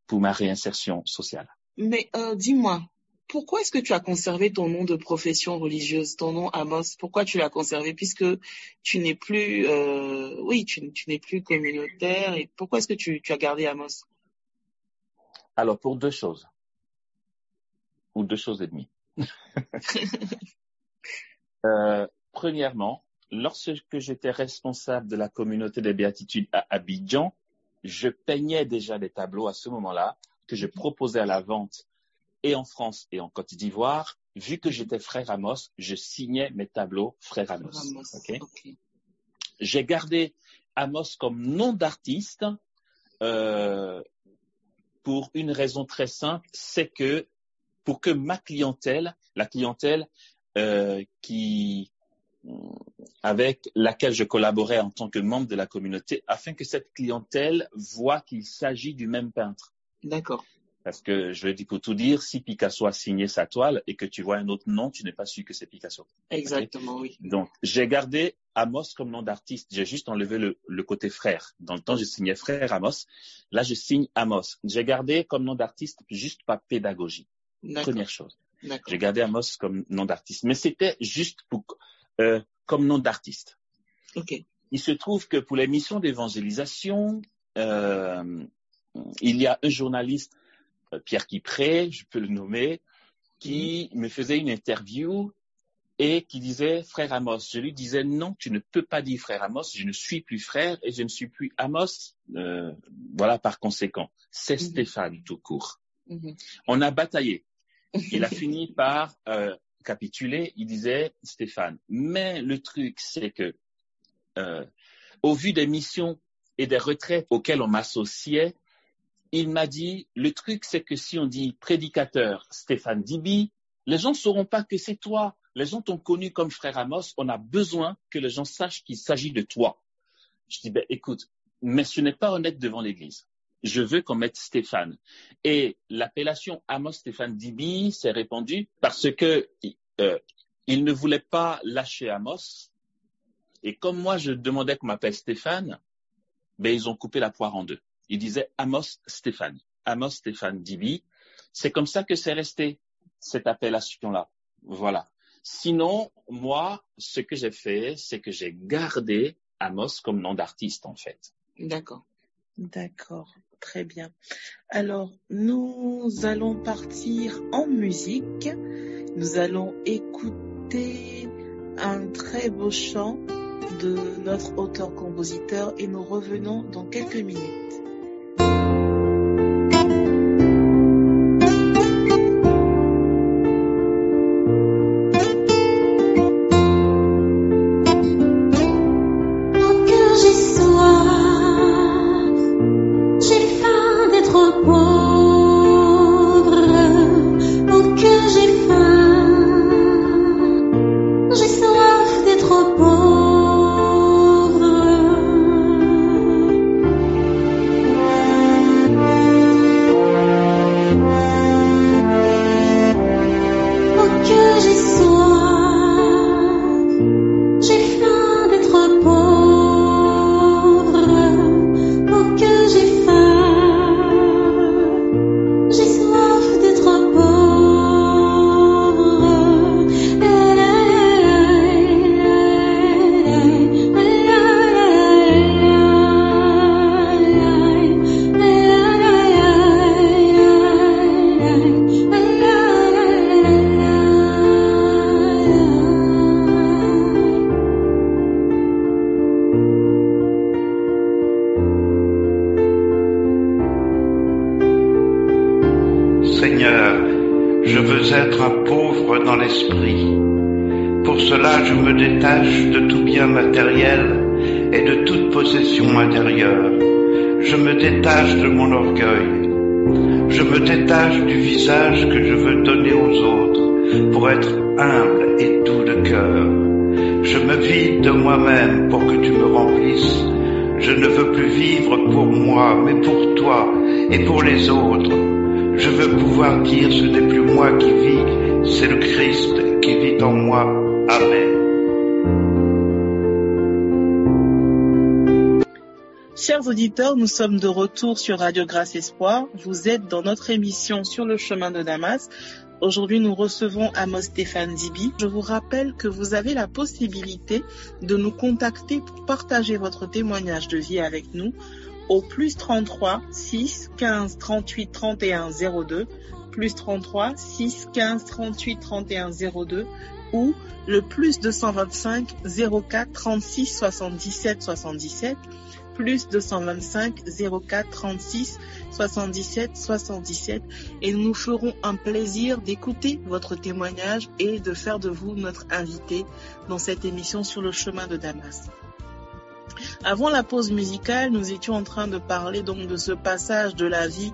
pour ma réinsertion sociale. Mais dis-moi, pourquoi est-ce que tu as conservé ton nom de profession religieuse, ton nom Amos? Pourquoi tu l'as conservé? Puisque tu n'es plus, tu n'es plus communautaire. Et pourquoi est-ce que tu as gardé Amos? Alors, pour 2 choses. Ou 2 choses et demie. Premièrement, lorsque j'étais responsable de la communauté des béatitudes à Abidjan, je peignais déjà des tableaux à ce moment-là que je proposais à la vente et en France et en Côte d'Ivoire. Vu que j'étais frère Amos, je signais mes tableaux frère Amos. Okay? J'ai gardé Amos comme nom d'artiste pour une raison très simple, c'est que pour que ma clientèle, la clientèle avec laquelle je collaborais en tant que membre de la communauté, afin que cette clientèle voit qu'il s'agit du même peintre. D'accord. Parce que je le dis pour tout dire, si Picasso a signé sa toile et que tu vois un autre nom, tu n'es pas sûr que c'est Picasso. Exactement, oui. Donc, j'ai gardé Amos comme nom d'artiste. J'ai juste enlevé le côté frère. Dans le temps, je signais frère Amos. Là, je signe Amos. J'ai gardé comme nom d'artiste juste pas pédagogie. Première chose. J'ai gardé Amos comme nom d'artiste. Mais c'était juste comme nom d'artiste. Okay. Il se trouve que pour les missions d'évangélisation, il y a un journaliste, Pierre Kipré, je peux le nommer, qui me faisait une interview et qui disait frère Amos. Je lui disais non, tu ne peux pas dire frère Amos, je ne suis plus frère et je ne suis plus Amos. Voilà, par conséquent, c'est Stéphane tout court. On a bataillé. Il a fini par capituler, il disait Stéphane. Mais le truc, c'est que au vu des missions et des retraites auxquelles on m'associait, il m'a dit, le truc, c'est que si on dit prédicateur Stéphane Dibi, les gens ne sauront pas que c'est toi. Les gens t'ont connu comme frère Amos. On a besoin que les gens sachent qu'il s'agit de toi. Je dis, écoute, mais ce n'est pas honnête devant l'Église. Je veux qu'on mette Stéphane. Et l'appellation Amos Stéphane Dibi s'est répandue parce que il ne voulait pas lâcher Amos. Et comme moi, je demandais qu'on m'appelle Stéphane, ben, ils ont coupé la poire en deux. Ils disaient Amos Stéphane Dibi. C'est comme ça que c'est resté, cette appellation-là. Voilà. Sinon, moi, ce que j'ai fait, c'est que j'ai gardé Amos comme nom d'artiste, en fait. D'accord. Très bien. Alors, nous allons partir en musique. Nous allons écouter un très beau chant de notre auteur-compositeur et nous revenons dans quelques minutes. Je me détache de mon orgueil. Je me détache du visage que je veux donner aux autres pour être humble et doux de cœur. Je me vide de moi-même pour que tu me remplisses. Je ne veux plus vivre pour moi, mais pour toi et pour les autres. Je veux pouvoir dire ce n'est plus moi qui vis, c'est le Christ qui vit en moi. Amen. Chers auditeurs, nous sommes de retour sur Radio Grâce Espoir. Vous êtes dans notre émission Sur le chemin de Damas. Aujourd'hui, nous recevons Amos Stéphane Dibi. Je vous rappelle que vous avez la possibilité de nous contacter pour partager votre témoignage de vie avec nous au plus 33 6 15 38 31 02, plus 33 6 15 38 31 02 ou le plus 225 04 36 77 77, plus 225 04 36 77 77, et nous ferons un plaisir d'écouter votre témoignage et de faire de vous notre invité dans cette émission Sur le chemin de Damas. Avant la pause musicale, nous étions en train de parler donc de ce passage de la vie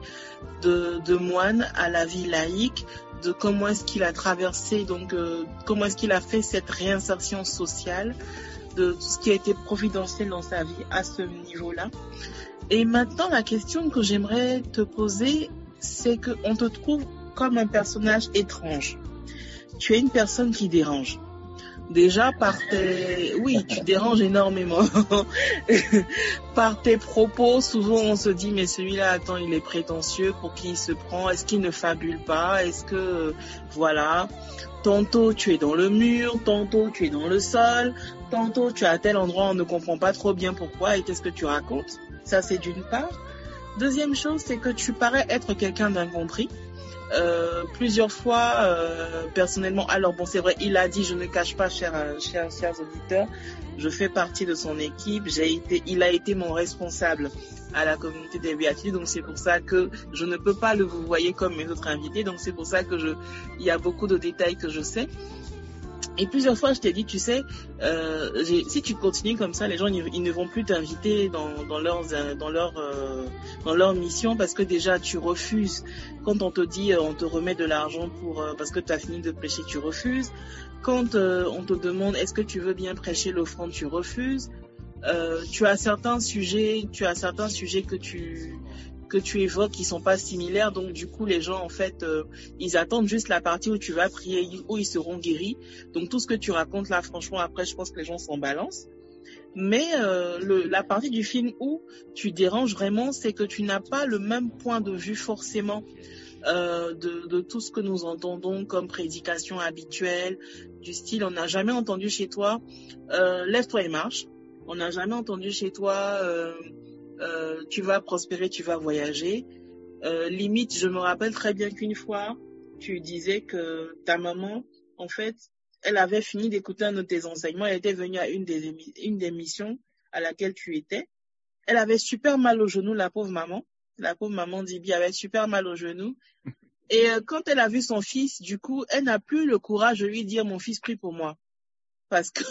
de moine à la vie laïque, de comment est-ce qu'il a traversé, donc comment est-ce qu'il a fait cette réinsertion sociale, de tout ce qui a été providentiel dans sa vie à ce niveau-là. Et maintenant, la question que j'aimerais te poser, c'est qu'on te trouve comme un personnage étrange. Tu es une personne qui dérange. Déjà par tes... Oui, tu déranges énormément. Par tes propos, souvent on se dit, mais celui-là, attends, il est prétentieux, pour qui il se prend? Est-ce qu'il ne fabule pas? Est-ce que... Voilà. Tantôt tu es dans le mur, tantôt tu es dans le sol, tantôt tu es à tel endroit, on ne comprend pas trop bien pourquoi et qu'est-ce que tu racontes. Ça, c'est d'une part. Deuxième chose, c'est que tu parais être quelqu'un d'incompris. Plusieurs fois, personnellement, alors bon, c'est vrai, il a dit, je ne cache pas, chers auditeurs, je fais partie de son équipe, il a été mon responsable à la communauté des Béatitudes, donc c'est pour ça que je ne peux pas le vous voyez comme mes autres invités, donc c'est pour ça que il y a beaucoup de détails que je sais. Et plusieurs fois, je t'ai dit, tu sais, si tu continues comme ça, les gens ils ne vont plus t'inviter dans leur mission, parce que déjà tu refuses. Quand on te dit, on te remet de l'argent parce que tu as fini de prêcher, tu refuses. Quand on te demande, est-ce que tu veux bien prêcher l'offrande, tu refuses. Tu as certains sujets que tu évoques qui sont pas similaires, donc du coup les gens en fait ils attendent juste la partie où tu vas prier, où ils seront guéris. Donc tout ce que tu racontes là, franchement, après je pense que les gens s'en balancent. Mais la partie du film où tu déranges vraiment, c'est que tu n'as pas le même point de vue forcément de tout ce que nous entendons comme prédication habituelle, du style on n'a jamais entendu chez toi lève-toi et marche, on n'a jamais entendu chez toi tu vas prospérer, tu vas voyager. Limite, je me rappelle très bien qu'une fois, tu disais que ta maman, en fait, elle avait fini d'écouter un de tes enseignements, elle était venue à une des missions à laquelle tu étais. Elle avait super mal au genou, la pauvre maman. La pauvre maman Dibi avait super mal au genou. Et quand elle a vu son fils, du coup, elle n'a plus le courage de lui dire « Mon fils, prie pour moi ». Parce que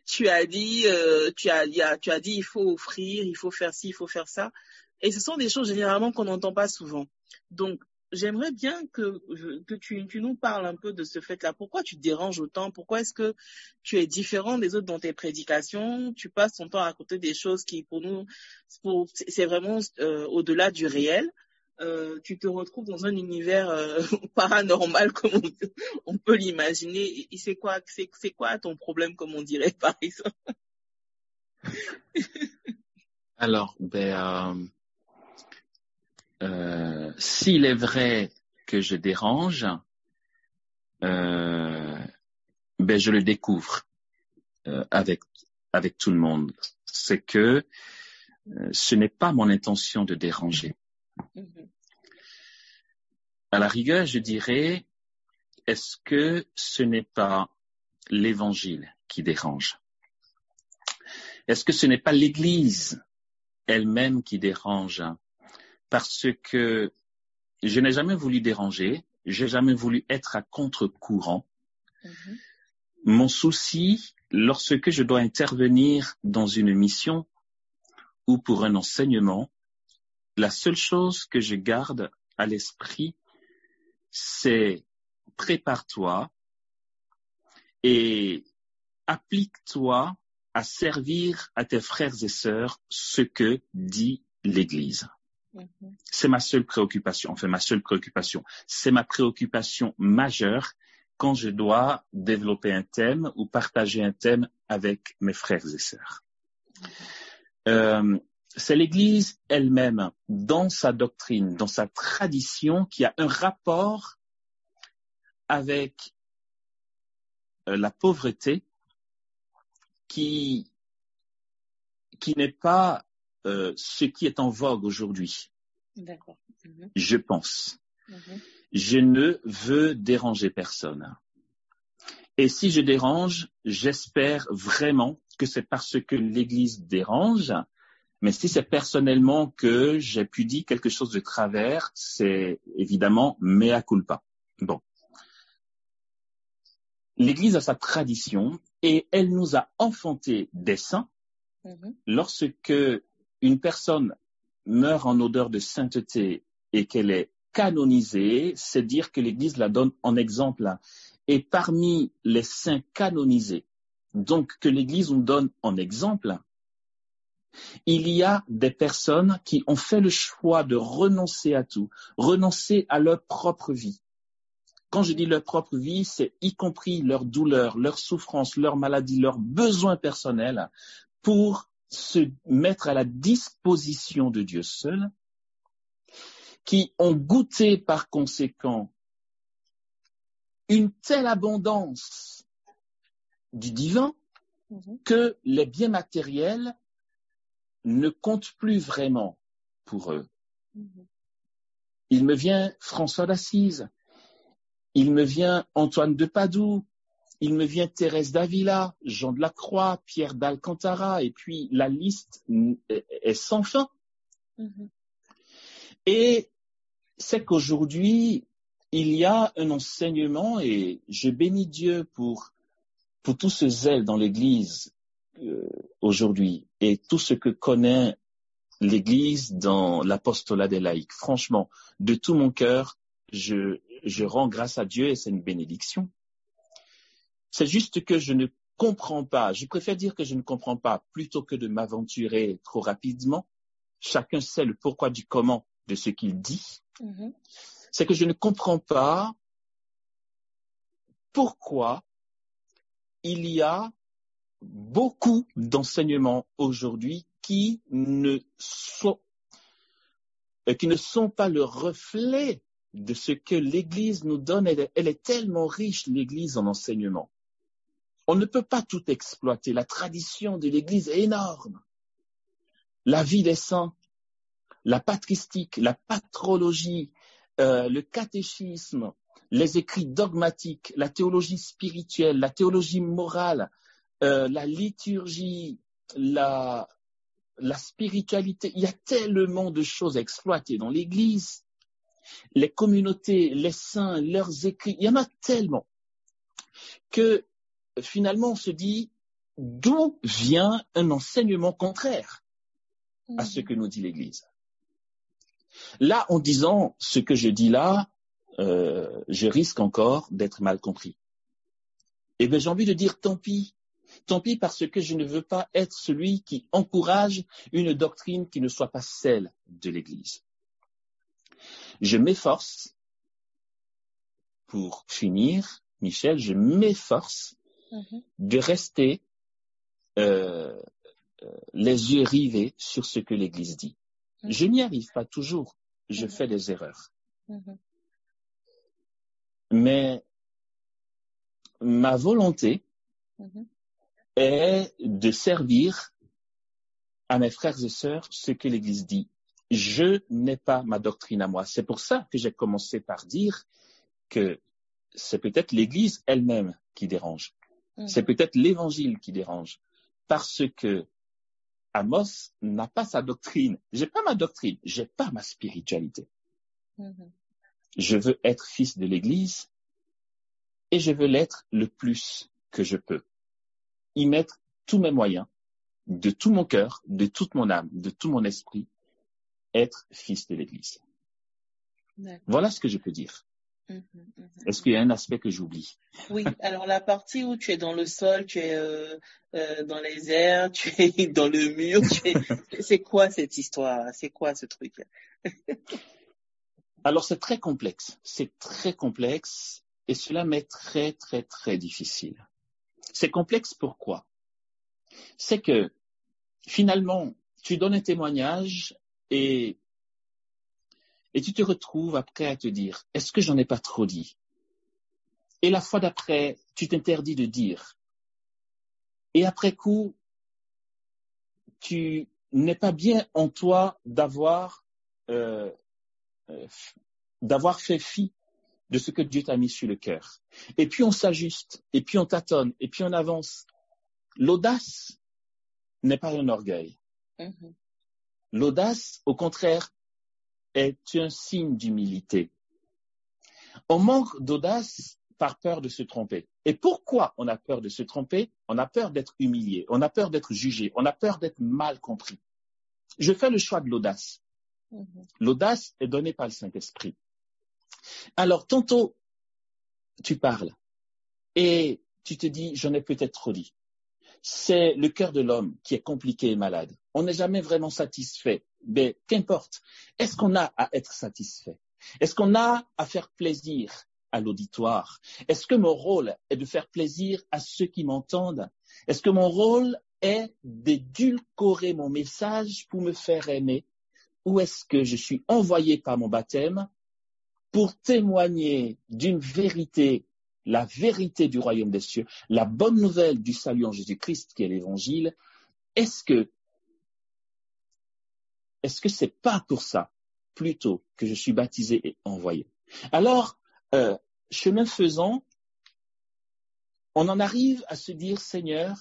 tu as dit il faut offrir, il faut faire ci, il faut faire ça. Et ce sont des choses généralement qu'on n'entend pas souvent. Donc, j'aimerais bien que tu nous parles un peu de ce fait-là. Pourquoi tu te déranges autant? Pourquoi est-ce que tu es différent des autres dans tes prédications? Tu passes ton temps à raconter des choses qui, pour nous, c'est vraiment au-delà du réel. Tu te retrouves dans un univers paranormal comme on peut l'imaginer. Et c'est quoi ton problème, comme on dirait, par exemple? Alors, s'il est vrai que je dérange, je le découvre avec tout le monde. C'est que ce n'est pas mon intention de déranger. À la rigueur, je dirais, est-ce que ce n'est pas l'évangile qui dérange? Est-ce que ce n'est pas l'Église elle-même qui dérange? Parce que je n'ai jamais voulu déranger, j'ai jamais voulu être à contre-courant. Mon souci, lorsque je dois intervenir dans une mission ou pour un enseignement, la seule chose que je garde à l'esprit, c'est prépare-toi et applique-toi à servir à tes frères et sœurs ce que dit l'Église. C'est ma seule préoccupation, c'est ma préoccupation majeure quand je dois développer un thème ou partager un thème avec mes frères et sœurs. C'est l'Église elle-même, dans sa doctrine, dans sa tradition, qui a un rapport avec la pauvreté qui n'est pas ce qui est en vogue aujourd'hui. D'accord. Je pense. Je ne veux déranger personne. Et si je dérange, j'espère vraiment que c'est parce que l'Église dérange. Mais si c'est personnellement que j'ai pu dire quelque chose de travers, c'est évidemment mea culpa. Bon. L'Église a sa tradition et elle nous a enfanté des saints. Lorsque une personne meurt en odeur de sainteté et qu'elle est canonisée, c'est dire que l'Église la donne en exemple. Et parmi les saints canonisés, donc que l'Église nous donne en exemple, il y a des personnes qui ont fait le choix de renoncer à tout, renoncer à leur propre vie. Quand je dis leur propre vie, c'est y compris leurs douleurs, leurs souffrances, leurs maladies, leurs besoins personnels pour se mettre à la disposition de Dieu seul, qui ont goûté par conséquent une telle abondance du divin que les biens matériels ne comptent plus vraiment pour eux. Il me vient François d'Assise, il me vient Antoine de Padoue, il me vient Thérèse d'Avila, Jean de la Croix, Pierre d'Alcantara, et puis la liste est sans fin. Et c'est qu'aujourd'hui, il y a un enseignement, et je bénis Dieu pour tout ce zèle dans l'Église aujourd'hui, et tout ce que connaît l'Église dans l'apostolat des laïcs. Franchement, de tout mon cœur, je rends grâce à Dieu et c'est une bénédiction. C'est juste que je ne comprends pas. Je préfère dire que je ne comprends pas plutôt que de m'aventurer trop rapidement. Chacun sait le pourquoi du comment de ce qu'il dit. C'est que je ne comprends pas pourquoi il y a beaucoup d'enseignements aujourd'hui qui ne sont pas le reflet de ce que l'Église nous donne. Elle est tellement riche, l'Église, en enseignements. On ne peut pas tout exploiter. La tradition de l'Église est énorme. La vie des saints, la patristique, la patrologie, le catéchisme, les écrits dogmatiques, la théologie spirituelle, la théologie morale, la liturgie, la spiritualité. Il y a tellement de choses à exploiter dans l'Église. Les communautés, les saints, leurs écrits, il y en a tellement que finalement on se dit d'où vient un enseignement contraire à ce que nous dit l'Église. Là, en disant ce que je dis là, je risque encore d'être mal compris. Eh bien, j'ai envie de dire tant pis parce que je ne veux pas être celui qui encourage une doctrine qui ne soit pas celle de l'Église. Je m'efforce, pour finir, Michel, je m'efforce de rester les yeux rivés sur ce que l'Église dit. Je n'y arrive pas toujours, je fais des erreurs. Mais ma volonté est de servir à mes frères et sœurs ce que l'Église dit. Je n'ai pas ma doctrine à moi. C'est pour ça que j'ai commencé par dire que c'est peut-être l'Église elle-même qui dérange. C'est peut-être l'Évangile qui dérange. Parce que Amos n'a pas sa doctrine. J'ai pas ma doctrine. J'ai pas ma spiritualité. Je veux être fils de l'Église et je veux l'être le plus que je peux. Y mettre tous mes moyens, de tout mon cœur, de toute mon âme, de tout mon esprit, être fils de l'Église. Voilà ce que je peux dire. Est-ce qu'il y a un aspect que j'oublie? Oui, alors la partie où tu es dans le sol, tu es dans les airs, tu es dans le mur, c'est quoi cette histoire? C'est quoi ce truc? Alors c'est très complexe et cela m'est très très très difficile. C'est complexe pourquoi? C'est que finalement tu donnes un témoignage et tu te retrouves après à te dire, est-ce que j'en ai pas trop dit? Et la fois d'après, tu t'interdis de dire. Et après coup, tu n'es pas bien en toi d'avoir fait fi de ce que Dieu t'a mis sur le cœur. Et puis on s'ajuste, et puis on tâtonne, et puis on avance. L'audace n'est pas un orgueil. L'audace, au contraire, est un signe d'humilité. On manque d'audace par peur de se tromper. Et pourquoi on a peur de se tromper? On a peur d'être humilié, on a peur d'être jugé, on a peur d'être mal compris. Je fais le choix de l'audace. L'audace est donnée par le Saint-Esprit. Alors, tantôt, tu parles et tu te dis, j'en ai peut-être trop dit. C'est le cœur de l'homme qui est compliqué et malade. On n'est jamais vraiment satisfait. Mais qu'importe. Est-ce qu'on a à être satisfait? Est-ce qu'on a à faire plaisir à l'auditoire? Est-ce que mon rôle est de faire plaisir à ceux qui m'entendent? Est-ce que mon rôle est d'édulcorer mon message pour me faire aimer? Ou est-ce que je suis envoyé par mon baptême pour témoigner d'une vérité, la vérité du royaume des cieux, la bonne nouvelle du salut en Jésus-Christ qui est l'évangile? Est-ce que c'est pas pour ça, plutôt, que je suis baptisé et envoyé? Alors, chemin faisant, on en arrive à se dire, Seigneur,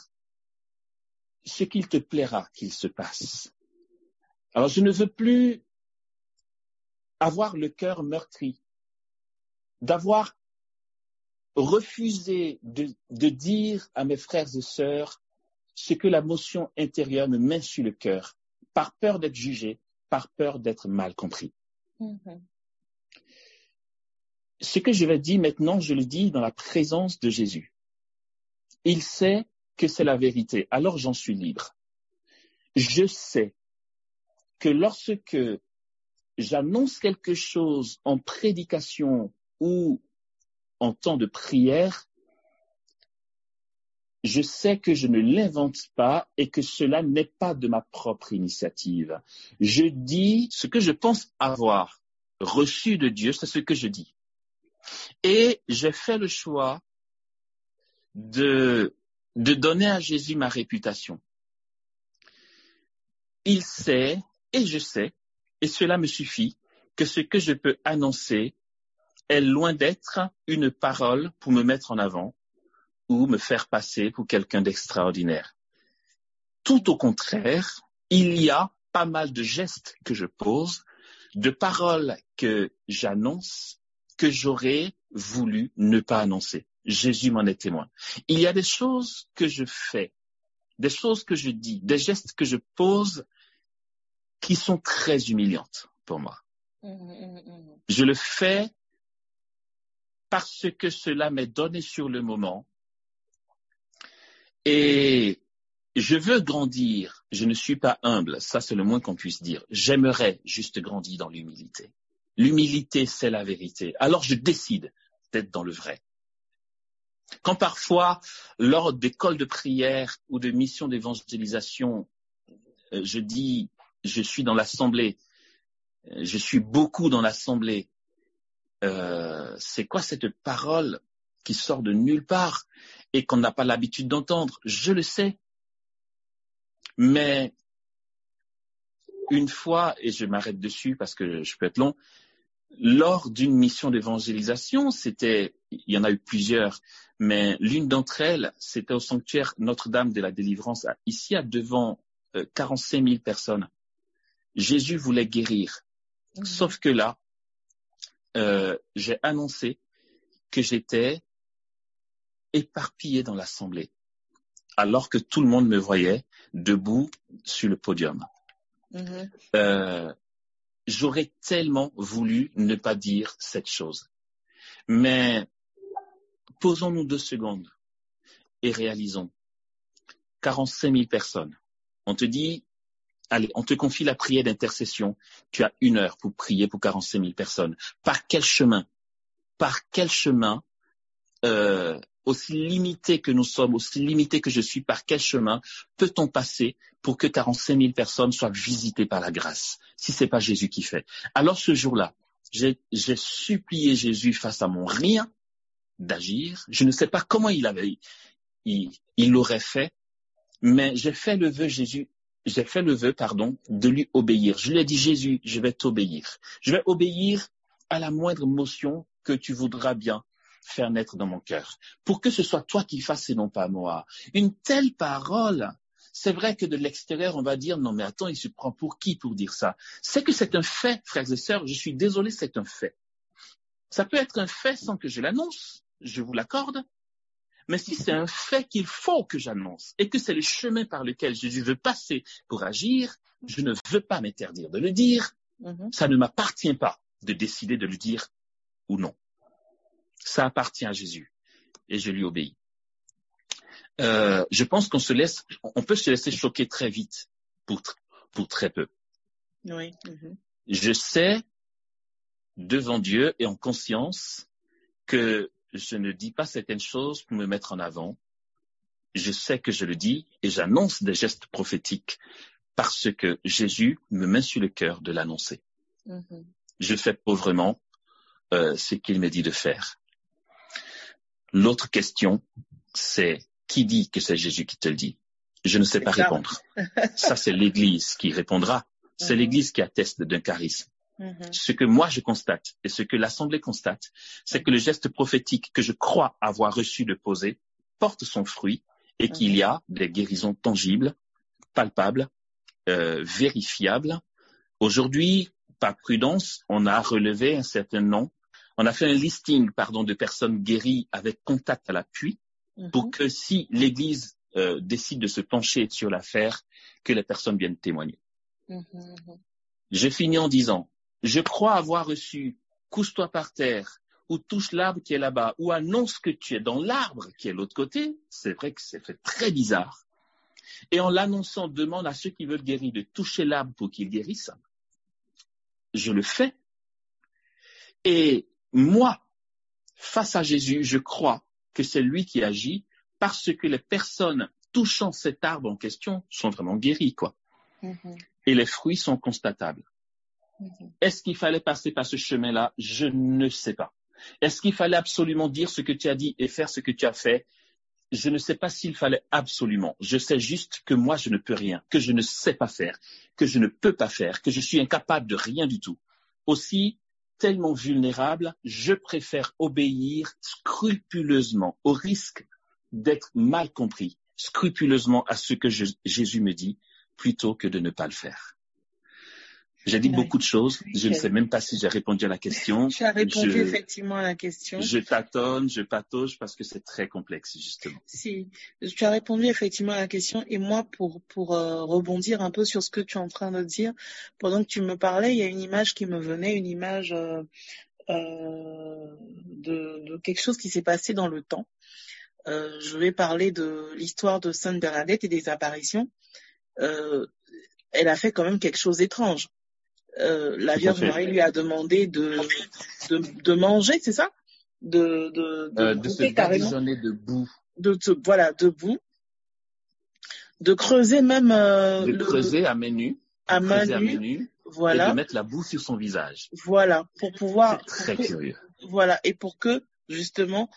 ce qu'il te plaira qu'il se passe. Alors, je ne veux plus avoir le cœur meurtri, d'avoir refusé de dire à mes frères et sœurs ce que la motion intérieure me met sur le cœur, par peur d'être jugé, par peur d'être mal compris. Ce que je vais dire maintenant, je le dis dans la présence de Jésus. Il sait que c'est la vérité, alors j'en suis libre. Je sais que lorsque j'annonce quelque chose en prédication ou en temps de prière, je sais que je ne l'invente pas et que cela n'est pas de ma propre initiative. Je dis ce que je pense avoir reçu de Dieu, c'est ce que je dis. Et j'ai fait le choix de donner à Jésus ma réputation. Il sait, et je sais, et cela me suffit, que ce que je peux annoncer est loin d'être une parole pour me mettre en avant ou me faire passer pour quelqu'un d'extraordinaire. Tout au contraire, il y a pas mal de gestes que je pose, de paroles que j'annonce, que j'aurais voulu ne pas annoncer. Jésus m'en est témoin. Il y a des choses que je fais, des choses que je dis, des gestes que je pose qui sont très humiliantes pour moi. Je le fais parce que cela m'est donné sur le moment. Et je veux grandir, je ne suis pas humble, ça c'est le moins qu'on puisse dire. J'aimerais juste grandir dans l'humilité. L'humilité, c'est la vérité. Alors je décide d'être dans le vrai. Quand parfois, lors d'écoles de prière ou de missions d'évangélisation, je dis, je suis dans l'assemblée, je suis beaucoup dans l'assemblée, c'est quoi cette parole qui sort de nulle part et qu'on n'a pas l'habitude d'entendre? Je le sais. Mais une fois, et je m'arrête dessus parce que je peux être long, lors d'une mission d'évangélisation, il y en a eu plusieurs, mais l'une d'entre elles, c'était au sanctuaire Notre-Dame de la Délivrance, ici devant 45 000 personnes. Jésus voulait guérir. Sauf que là, j'ai annoncé que j'étais éparpillé dans l'assemblée, alors que tout le monde me voyait debout sur le podium. J'aurais tellement voulu ne pas dire cette chose. Mais posons-nous 2 secondes et réalisons. 45 000 personnes. On te dit, allez, on te confie la prière d'intercession. Tu as 1 heure pour prier pour 45 000 personnes. Par quel chemin? Aussi limité que nous sommes, aussi limité que je suis, par quel chemin peut-on passer pour que 45 000 personnes soient visitées par la grâce, si c'est pas Jésus qui fait? Alors ce jour-là, j'ai supplié Jésus face à mon rien d'agir. Je ne sais pas comment il l'aurait fait, mais j'ai fait le vœu, de lui obéir. Je lui ai dit, Jésus, je vais t'obéir. Je vais obéir à la moindre motion que tu voudras bien faire naître dans mon cœur, pour que ce soit toi qui fasses et non pas moi. Une telle parole, c'est vrai que de l'extérieur, on va dire, non mais attends, il se prend pour qui pour dire ça? C'est que c'est un fait, frères et sœurs, je suis désolé, c'est un fait. Ça peut être un fait sans que je l'annonce, je vous l'accorde, mais si c'est un fait qu'il faut que j'annonce, et que c'est le chemin par lequel Jésus veut passer pour agir, je ne veux pas m'interdire de le dire, ça ne m'appartient pas de décider de le dire ou non. Ça appartient à Jésus et je lui obéis. Je pense qu'on peut se laisser choquer très vite pour très peu. Oui. Je sais devant Dieu et en conscience que je ne dis pas certaines choses pour me mettre en avant. Je sais que je le dis et j'annonce des gestes prophétiques parce que Jésus me met sur le cœur de l'annoncer. Je fais pauvrement ce qu'il me dit de faire. L'autre question, c'est qui dit que c'est Jésus qui te le dit? Je ne sais pas répondre. Ça, c'est l'Église qui répondra. C'est l'Église qui atteste d'un charisme. Ce que moi je constate et ce que l'Assemblée constate, c'est que le geste prophétique que je crois avoir reçu de poser porte son fruit et qu'il y a des guérisons tangibles, palpables, vérifiables. Aujourd'hui, par prudence, on a relevé un certain nombre. On a fait un listing, de personnes guéries avec contact à l'appui pour que si l'Église décide de se pencher sur l'affaire, que les personnes viennent témoigner. Je finis en disant, je crois avoir reçu « couche-toi par terre » ou « touche l'arbre qui est là-bas » ou « annonce que tu es dans l'arbre qui est de l'autre côté ». C'est vrai que c'est fait très bizarre. Et en l'annonçant, demande à ceux qui veulent guérir de toucher l'arbre pour qu'ils guérissent. Je le fais. Et moi, face à Jésus, je crois que c'est lui qui agit parce que les personnes touchant cet arbre en question sont vraiment guéries, quoi. Et les fruits sont constatables. Est-ce qu'il fallait passer par ce chemin-là? Je ne sais pas. Est-ce qu'il fallait absolument dire ce que tu as dit et faire ce que tu as fait? Je ne sais pas s'il fallait absolument. Je sais juste que moi, je ne peux rien, que je ne sais pas faire, que je ne peux pas faire, que je suis incapable de rien du tout. Aussi, tellement vulnérable, je préfère obéir scrupuleusement, au risque d'être mal compris, scrupuleusement à ce que Jésus me dit, plutôt que de ne pas le faire. J'ai dit beaucoup de choses. Je ne sais même pas si j'ai répondu à la question. Tu as répondu effectivement à la question. Je tâtonne, je patauge parce que c'est très complexe, justement. Si, tu as répondu effectivement à la question. Et moi, pour rebondir un peu sur ce que tu es en train de dire, pendant que tu me parlais, il y a une image qui me venait, une image de quelque chose qui s'est passé dans le temps. Je vais parler de l'histoire de Sainte Bernadette et des apparitions. Elle a fait quand même quelque chose d'étrange. La Vierge Marie lui a demandé de manger, c'est ça? De se badigeonner de boue. De boue. De creuser même... creuser à main nue. À main nue. Voilà. Et de mettre la boue sur son visage. Voilà, pour pouvoir... C'est très curieux. Voilà, et pour que, justement,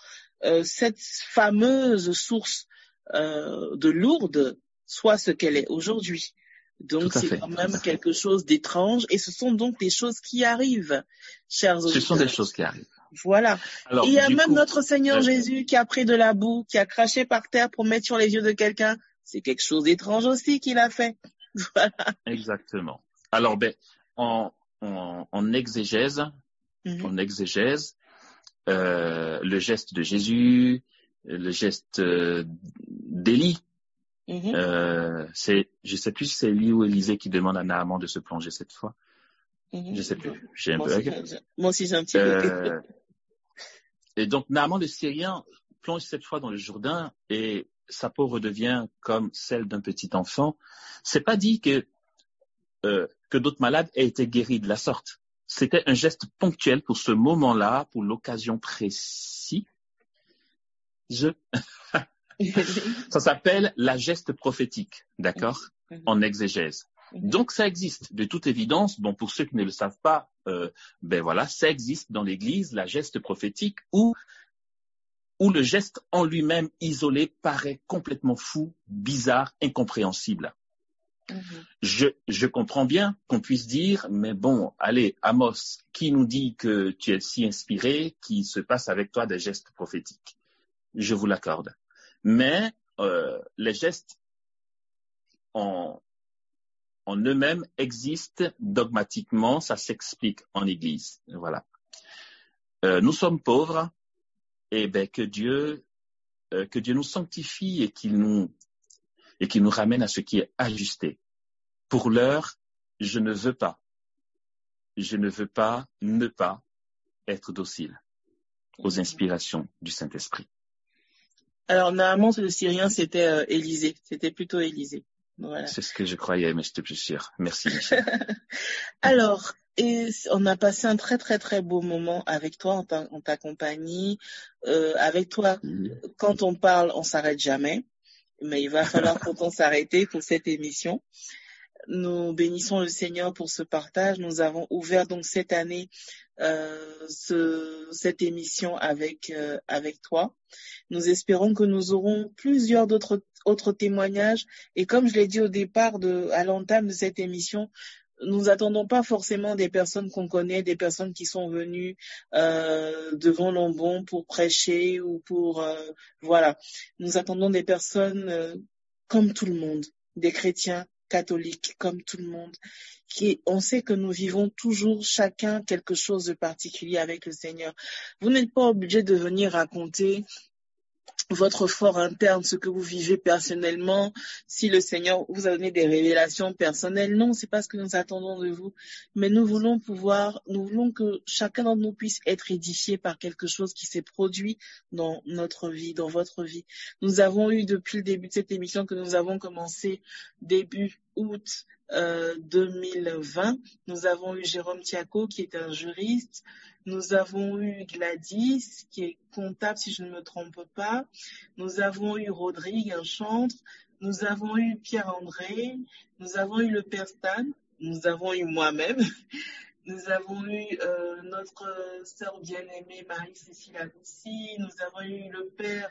cette fameuse source de Lourdes soit ce qu'elle est aujourd'hui. Donc, c'est quand même quelque chose d'étrange. Et ce sont donc des choses qui arrivent, chers auditeurs. Ce sont des choses qui arrivent. Voilà. Alors, et il y a même notre Seigneur Jésus qui a pris de la boue, qui a craché par terre pour mettre sur les yeux de quelqu'un. C'est quelque chose d'étrange aussi qu'il a fait. Voilà. Exactement. Alors, en exégèse, le geste de Jésus, le geste d'Élie, je sais plus si c'est Élie ou Élisée qui demande à Naaman de se plonger cette fois. Je sais plus. J'ai un bug. Moi aussi, j'ai un petit bug. Et donc, Naaman le Syrien plonge cette fois dans le Jourdain et sa peau redevient comme celle d'un petit enfant. C'est pas dit que d'autres malades aient été guéris de la sorte. C'était un geste ponctuel pour ce moment-là, pour l'occasion précise. Ça s'appelle la geste prophétique, d'accord, en exégèse. Donc, ça existe. De toute évidence, bon, pour ceux qui ne le savent pas, ça existe dans l'Église, la geste prophétique où le geste en lui-même isolé paraît complètement fou, bizarre, incompréhensible. Je comprends bien qu'on puisse dire, mais bon, allez, Amos, qui nous dit que tu es si inspiré qu'il se passe avec toi des gestes prophétiques? Je vous l'accorde. Mais les gestes en eux-mêmes existent dogmatiquement, ça s'explique en Église. Voilà. Nous sommes pauvres, et que Dieu nous sanctifie et qu'il nous ramène à ce qui est ajusté. Pour l'heure, je ne veux pas ne pas être docile aux inspirations du Saint-Esprit. Alors, Naaman, le Syrien, c'était Élisée. C'était plutôt Élisée. Voilà. C'est ce que je croyais, mais je n'étais plus sûr. Merci, Michel. Alors, on a passé un très, très, très beau moment avec toi, en ta compagnie. Avec toi, quand on parle, on s'arrête jamais. Mais il va falloir pourtant s'arrêter pour cette émission. Nous bénissons le Seigneur pour ce partage. Nous avons ouvert donc cette année cette émission avec toi. Nous espérons que nous aurons plusieurs autres témoignages. Et comme je l'ai dit au départ, à l'entame de cette émission, nous attendons pas forcément des personnes qu'on connaît, des personnes qui sont venues devant l'Ambon pour prêcher ou pour voilà. Nous attendons des personnes comme tout le monde, des chrétiens catholiques comme tout le monde. On sait que nous vivons toujours chacun quelque chose de particulier avec le Seigneur. Vous n'êtes pas obligé de venir raconter votre fort interne, ce que vous vivez personnellement, si le Seigneur vous a donné des révélations personnelles. Non, c'est pas ce que nous attendons de vous. Mais nous voulons que chacun d'entre nous puisse être édifié par quelque chose qui s'est produit dans notre vie, dans votre vie. Nous avons eu depuis le début de cette émission que nous avons commencé début août, 2020. Nous avons eu Jérôme Tiaco, qui est un juriste. Nous avons eu Gladys, qui est comptable, si je ne me trompe pas. Nous avons eu Rodrigue, un chantre. Nous avons eu Pierre-André. Nous avons eu le père Stan. Nous avons eu moi-même. Nous avons eu notre sœur bien-aimée Marie-Cécile Aloussi. Nous avons eu le père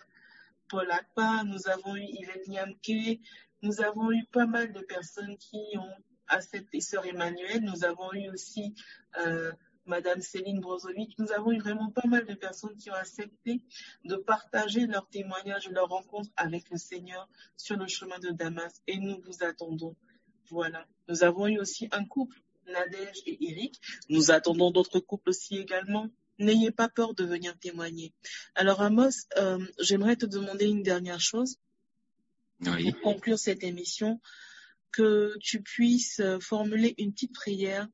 Paul Akpa. Nous avons eu Yvette Niamke. Nous avons eu pas mal de personnes qui ont accepté, sœur Emmanuel. Nous avons eu aussi Madame Céline Brozovic. Nous avons eu vraiment pas mal de personnes qui ont accepté de partager leur témoignage, leur rencontre avec le Seigneur sur le chemin de Damas. Et nous vous attendons. Voilà. Nous avons eu aussi un couple, Nadège et Eric. Nous attendons d'autres couples aussi également. N'ayez pas peur de venir témoigner. Alors Amos, j'aimerais te demander une dernière chose. Oui. Pour conclure cette émission, que tu puisses formuler une petite prière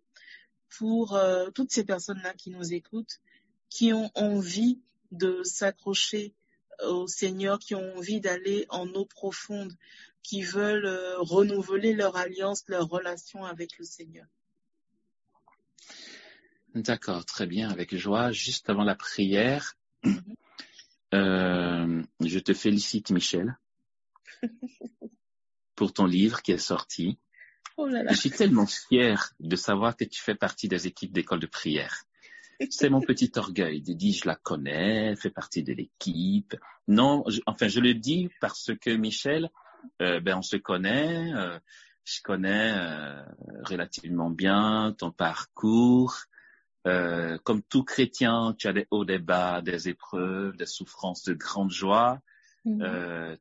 pour toutes ces personnes-là qui nous écoutent, qui ont envie de s'accrocher au Seigneur, qui ont envie d'aller en eau profonde, qui veulent renouveler leur alliance, leur relation avec le Seigneur. D'accord, très bien, avec joie. Juste avant la prière, je te félicite, Michel, pour ton livre qui est sorti. Oh là là. Je suis tellement fier de savoir que tu fais partie des équipes d'école de prière. C'est mon petit orgueil de dire je la connais, elle fait partie de l'équipe. Non, je le dis parce que Michel, on se connaît, je connais relativement bien ton parcours. Comme tout chrétien, tu as des hauts, des bas, des épreuves, des souffrances, de grandes joies,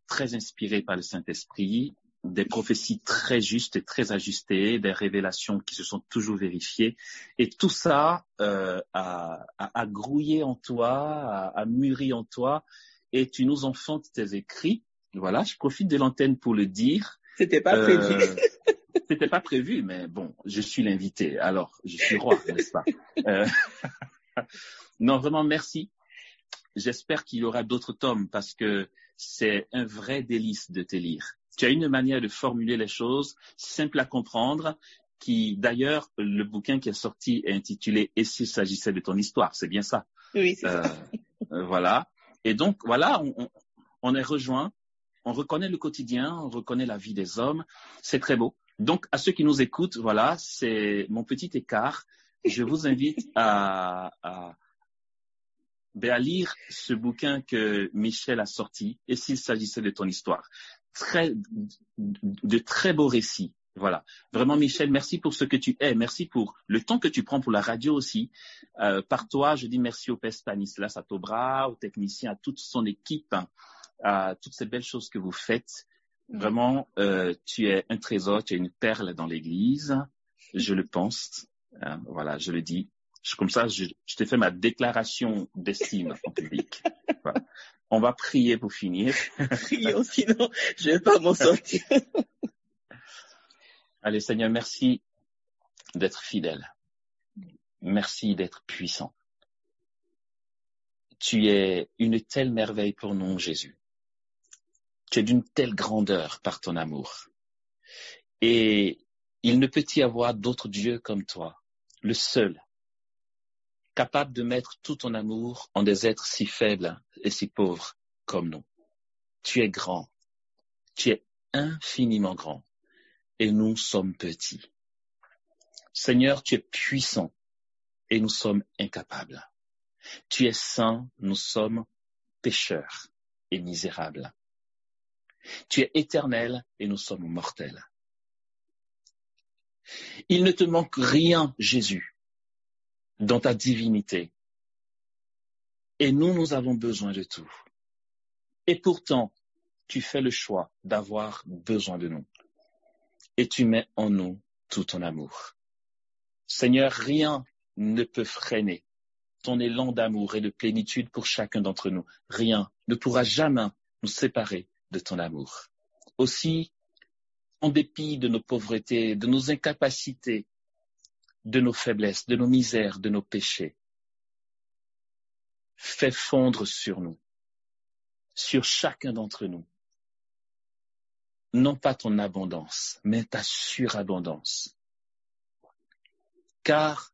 très inspiré par le Saint-Esprit, des prophéties très justes et très ajustées, des révélations qui se sont toujours vérifiées. Et tout ça a grouillé en toi, a mûri en toi, et tu nous enfantes tes écrits. Voilà, je profite de l'antenne pour le dire. C'était pas prévu. C'était pas prévu, mais bon, je suis l'invité, alors je suis roi, n'est-ce pas? Non, vraiment, merci. J'espère qu'il y aura d'autres tomes parce que c'est un vrai délice de te lire. Tu as une manière de formuler les choses simple à comprendre, qui d'ailleurs, le bouquin qui est sorti est intitulé « Et s'il s'agissait de ton histoire », c'est bien ça? Oui, c'est ça. Voilà. Et donc, voilà, on est rejoint, on reconnaît le quotidien, on reconnaît la vie des hommes, c'est très beau. Donc, à ceux qui nous écoutent, voilà, c'est mon petit écart. Je vous invite à lire ce bouquin que Michel a sorti, « Et s'il s'agissait de ton histoire ». De très beaux récits. Voilà. Vraiment, Michel, merci pour ce que tu es. Merci pour le temps que tu prends pour la radio aussi. Par toi, je dis merci au père Stanislas Atobra, aux techniciens, à toute son équipe, à toutes ces belles choses que vous faites. Vraiment, tu es un trésor, tu es une perle dans l'église. Je le pense. Voilà, je le dis. Comme ça, je te fais ma déclaration d'estime en public. Voilà. On va prier pour finir. Prions, sinon je vais pas m'en sortir. Allez, Seigneur, merci d'être fidèle. Merci d'être puissant. Tu es une telle merveille pour nous, Jésus. Tu es d'une telle grandeur par ton amour. Et il ne peut y avoir d'autre Dieu comme toi, le seul, capable de mettre tout ton amour en des êtres si faibles et si pauvres comme nous. Tu es grand, tu es infiniment grand, et nous sommes petits. Seigneur, tu es puissant, et nous sommes incapables. Tu es saint, nous sommes pécheurs et misérables. Tu es éternel, et nous sommes mortels. Il ne te manque rien, Jésus, dans ta divinité. Et nous avons besoin de tout. Et pourtant, tu fais le choix d'avoir besoin de nous. Et tu mets en nous tout ton amour. Seigneur, rien ne peut freiner ton élan d'amour et de plénitude pour chacun d'entre nous. Rien ne pourra jamais nous séparer de ton amour. Aussi, en dépit de nos pauvretés, de nos incapacités, de nos faiblesses, de nos misères, de nos péchés, fais fondre sur nous, sur chacun d'entre nous, non pas ton abondance, mais ta surabondance. Car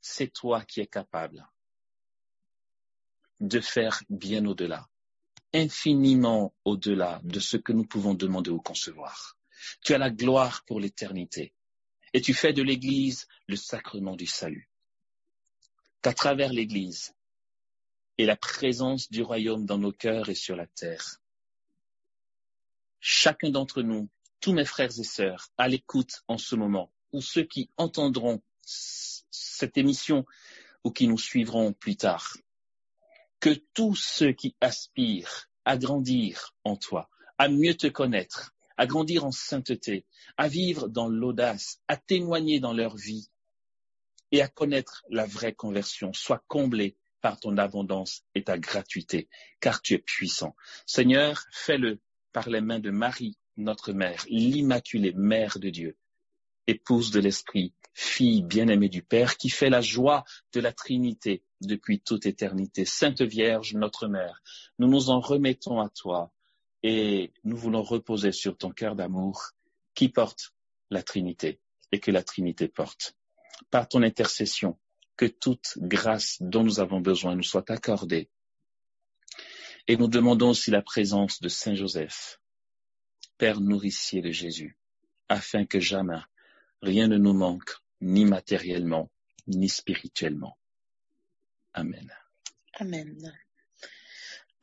c'est toi qui es capable de faire bien au-delà, infiniment au-delà de ce que nous pouvons demander ou concevoir. Tu as la gloire pour l'éternité et tu fais de l'Église le sacrement du salut. Qu'à travers l'Église et la présence du royaume dans nos cœurs et sur la terre, chacun d'entre nous, tous mes frères et sœurs, à l'écoute en ce moment, ou ceux qui entendront cette émission ou qui nous suivront plus tard, que tous ceux qui aspirent à grandir en toi, à mieux te connaître, à grandir en sainteté, à vivre dans l'audace, à témoigner dans leur vie et à connaître la vraie conversion, soient comblés par ton abondance et ta gratuité, car tu es puissant. Seigneur, fais-le par les mains de Marie, notre mère, l'Immaculée Mère de Dieu, épouse de l'Esprit, fille bien-aimée du Père, qui fait la joie de la Trinité depuis toute éternité. Sainte Vierge, notre Mère, nous nous en remettons à toi et nous voulons reposer sur ton cœur d'amour qui porte la Trinité et que la Trinité porte. Par ton intercession, que toute grâce dont nous avons besoin nous soit accordée. Et nous demandons aussi la présence de Saint Joseph, Père nourricier de Jésus, afin que jamais rien ne nous manque, ni matériellement, ni spirituellement. Amen. Amen.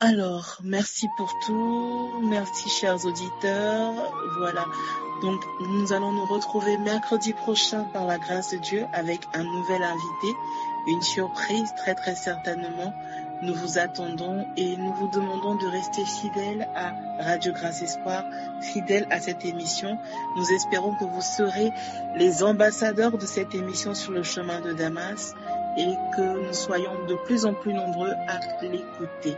Alors, merci pour tout. Merci, chers auditeurs. Voilà. Donc, nous allons nous retrouver mercredi prochain par la grâce de Dieu avec un nouvel invité, une surprise très très certainement. Nous vous attendons et nous vous demandons de rester fidèles à Radio Grâce Espoir, fidèles à cette émission. Nous espérons que vous serez les ambassadeurs de cette émission sur le chemin de Damas et que nous soyons de plus en plus nombreux à l'écouter.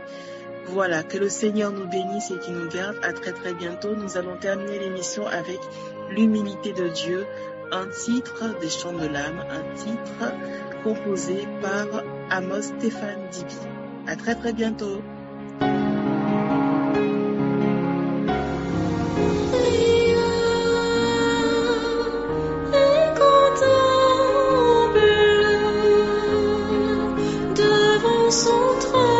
Voilà, que le Seigneur nous bénisse et qu'il nous garde. À très très bientôt. Nous allons terminer l'émission avec l'humilité de Dieu, un titre des chants de l'âme, un titre composé par Amos Stéphane Dibi. À très très bientôt. Son trône.